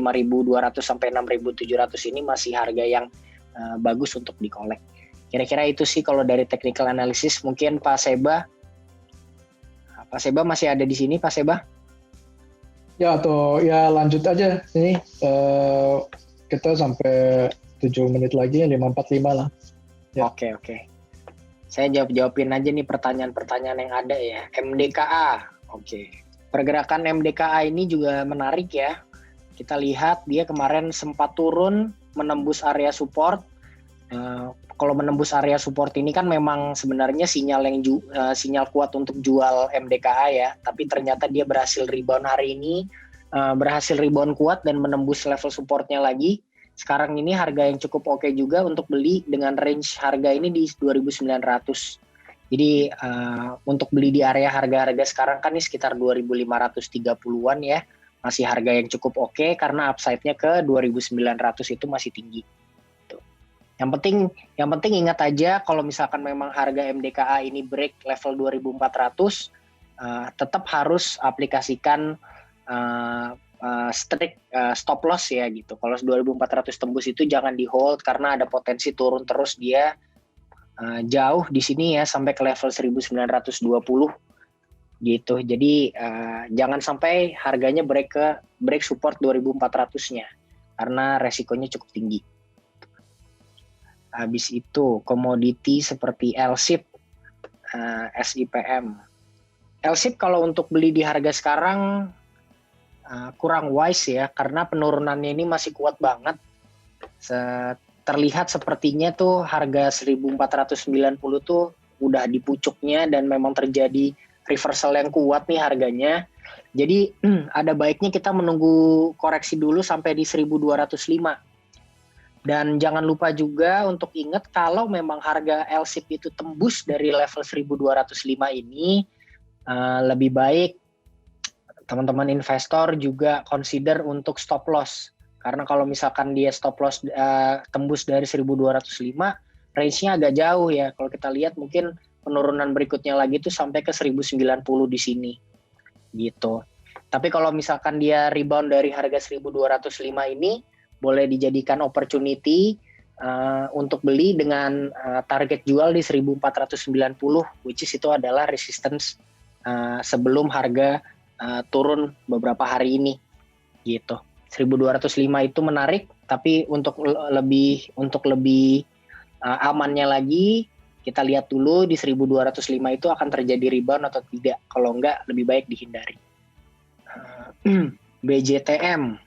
sampai 6.700 ini masih harga yang bagus untuk di-collect. Kira-kira itu sih kalau dari technical analysis. Mungkin Pak Seba masih ada di sini, Pak Seba? Ya, atau ya lanjut aja ini, kita sampai 7 menit lagi, 5:45 lah. Ya. Oke. Saya jawabin aja nih pertanyaan-pertanyaan yang ada ya. MDKA, oke. Pergerakan MDKA ini juga menarik ya. Kita lihat dia kemarin sempat turun menembus area support. Kalau menembus area support ini kan memang sebenarnya sinyal kuat untuk jual MDKA ya. Tapi ternyata dia berhasil rebound hari ini, berhasil rebound kuat dan menembus level supportnya lagi. Sekarang ini harga yang cukup oke juga untuk beli dengan range harga ini di 2.900. Jadi untuk beli di area harga-harga sekarang kan ini sekitar 2.530-an ya. Masih harga yang cukup oke karena upside-nya ke 2.900 itu masih tinggi. Tuh. Yang penting ingat aja kalau misalkan memang harga MDKA ini break level 2.400, tetap harus aplikasikan strict stop loss ya gitu. Kalau 2.400 tembus itu jangan di hold karena ada potensi turun terus dia jauh di sini ya sampai ke level 1.920 gitu. Jadi jangan sampai harganya break support 2.400-nya karena resikonya cukup tinggi. Habis itu komoditi seperti LSIP, SIPM. LSIP kalau untuk beli di harga sekarang kurang wise ya karena penurunannya ini masih kuat banget. Terlihat sepertinya tuh harga 1.490 tuh udah di pucuknya dan memang terjadi reversal yang kuat nih harganya. Jadi ada baiknya kita menunggu koreksi dulu sampai di 1.205. Dan jangan lupa juga untuk ingat kalau memang harga LSIP itu tembus dari level 1.205 ini, lebih baik teman-teman investor juga consider untuk stop loss. Karena kalau misalkan dia stop loss tembus dari 1.205, range-nya agak jauh ya. Kalau kita lihat mungkin penurunan berikutnya lagi itu sampai ke 1.090 di sini. Gitu. Tapi kalau misalkan dia rebound dari harga 1.205 ini, boleh dijadikan opportunity untuk beli dengan target jual di 1.490, which is itu adalah resistance sebelum harga turun beberapa hari ini. Gitu. 1.205 itu menarik, tapi untuk lebih amannya lagi, kita lihat dulu di 1.205 itu akan terjadi rebound atau tidak. Kalau enggak, lebih baik dihindari. BJTM.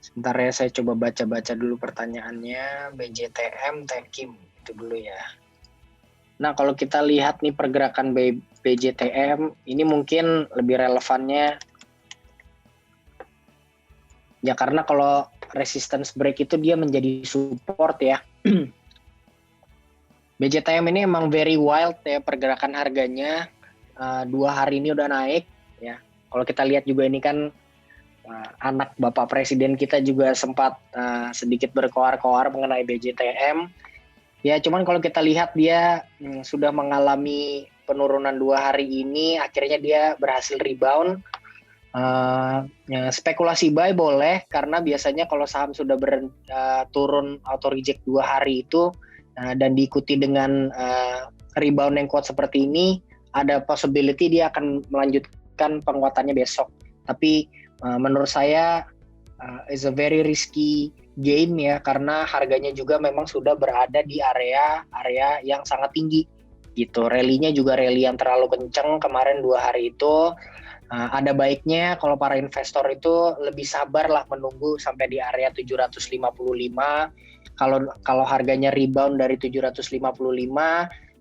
Sebentar ya, saya coba baca-baca dulu pertanyaannya. BJTM, Tekim, itu dulu ya. Nah, kalau kita lihat nih pergerakan BJTM, ini mungkin lebih relevannya ya karena kalau resistance break itu dia menjadi support ya. BJTM ini emang very wild ya pergerakan harganya. 2 hari ini udah naik ya. Kalau kita lihat juga ini kan anak Bapak Presiden kita juga sempat sedikit berkoar-koar mengenai BJTM. Ya cuman kalau kita lihat dia sudah mengalami penurunan 2 hari ini, akhirnya dia berhasil rebound. Ya, spekulasi buy boleh karena biasanya kalau saham sudah turun auto reject 2 hari itu dan diikuti dengan rebound yang kuat seperti ini, ada possibility dia akan melanjutkan penguatannya besok. Tapi menurut saya is a very risky gain ya karena harganya juga memang sudah berada di area yang sangat tinggi gitu. Rally-nya juga rally yang terlalu kencang kemarin 2 hari itu. Ada baiknya kalau para investor itu lebih sabar lah menunggu sampai di area 755. Kalau harganya rebound dari 755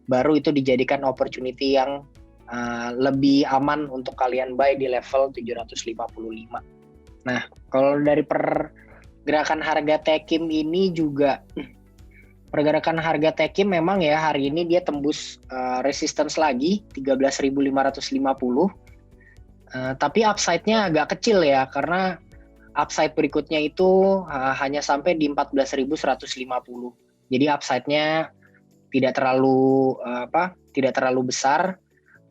baru itu dijadikan opportunity yang lebih aman untuk kalian buy di level 755. Nah, kalau dari pergerakan harga Tekim ini juga pergerakan harga Tekim memang ya hari ini dia tembus resistance lagi 13.550. Tapi upside-nya agak kecil ya karena upside berikutnya itu hanya sampai di 14.150. Jadi upside-nya tidak terlalu besar.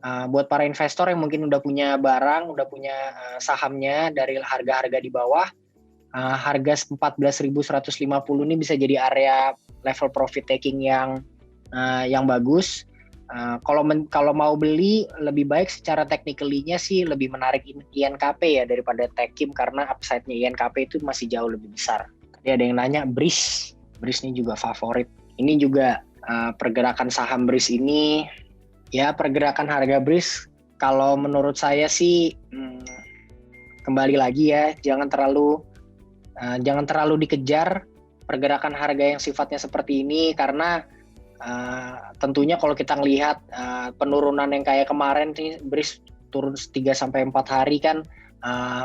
Buat para investor yang mungkin udah punya barang, udah punya sahamnya dari harga-harga di bawah, harga 14.150 ini bisa jadi area level profit taking yang bagus. Kalau mau beli lebih baik secara technically-nya sih lebih menarik INKP ya daripada Techim karena upside-nya INKP itu masih jauh lebih besar. Tadi ada yang nanya BRIS ini juga favorit. Ini juga pergerakan saham BRIS ini ya pergerakan harga BRIS kalau menurut saya sih kembali lagi ya jangan terlalu dikejar pergerakan harga yang sifatnya seperti ini karena tentunya kalau kita ngelihat penurunan yang kayak kemarin nih BRIS turun 3-4 hari kan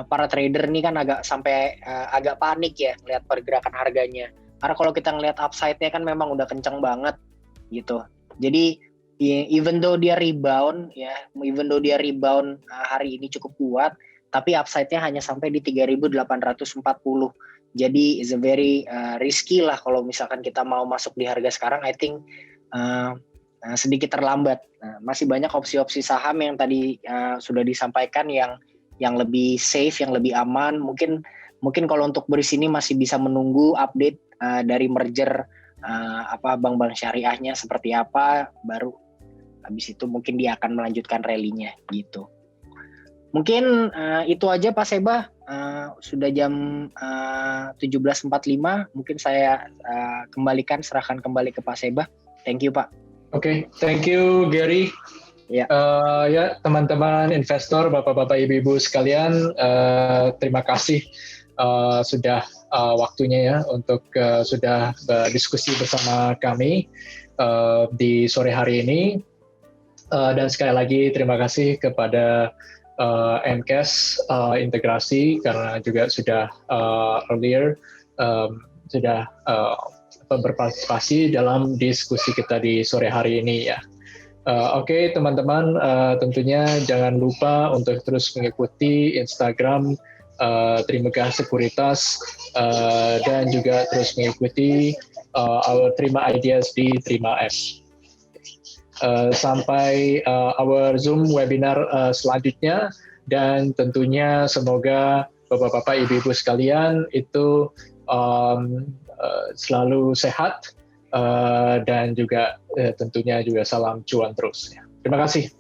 para trader nih kan agak panik ya lihat pergerakan harganya. Karena kalau kita ngelihat upside-nya kan memang udah kenceng banget gitu. Jadi even though dia rebound hari ini cukup kuat, tapi upside-nya hanya sampai di 3.840. Jadi is a very risky lah kalau misalkan kita mau masuk di harga sekarang. I think sedikit terlambat. Masih banyak opsi-opsi saham yang tadi sudah disampaikan yang lebih safe, yang lebih aman. Mungkin kalau untuk BRIS ini masih bisa menunggu update dari merger bank-bank syariahnya seperti apa, baru habis itu mungkin dia akan melanjutkan rally-nya gitu. Mungkin itu aja Pak Seba, sudah jam 17.45, mungkin saya serahkan kembali ke Pak Seba. Thank you Pak. Oke, thank you Gary. Ya. Ya teman-teman investor, bapak-bapak, ibu-ibu sekalian, terima kasih sudah waktunya ya untuk sudah berdiskusi bersama kami di sore hari ini. Dan sekali lagi terima kasih kepada MCAS integrasi karena juga sudah earlier sudah berpartisipasi dalam diskusi kita di sore hari ini ya. Oke, teman-teman, tentunya jangan lupa untuk terus mengikuti Instagram Trimegah Sekuritas dan juga terus mengikuti our Trima Ideas di Trima App. Sampai our Zoom webinar selanjutnya, dan tentunya semoga bapak-bapak, ibu-ibu sekalian itu selalu sehat dan juga tentunya juga salam cuan terus. Terima kasih.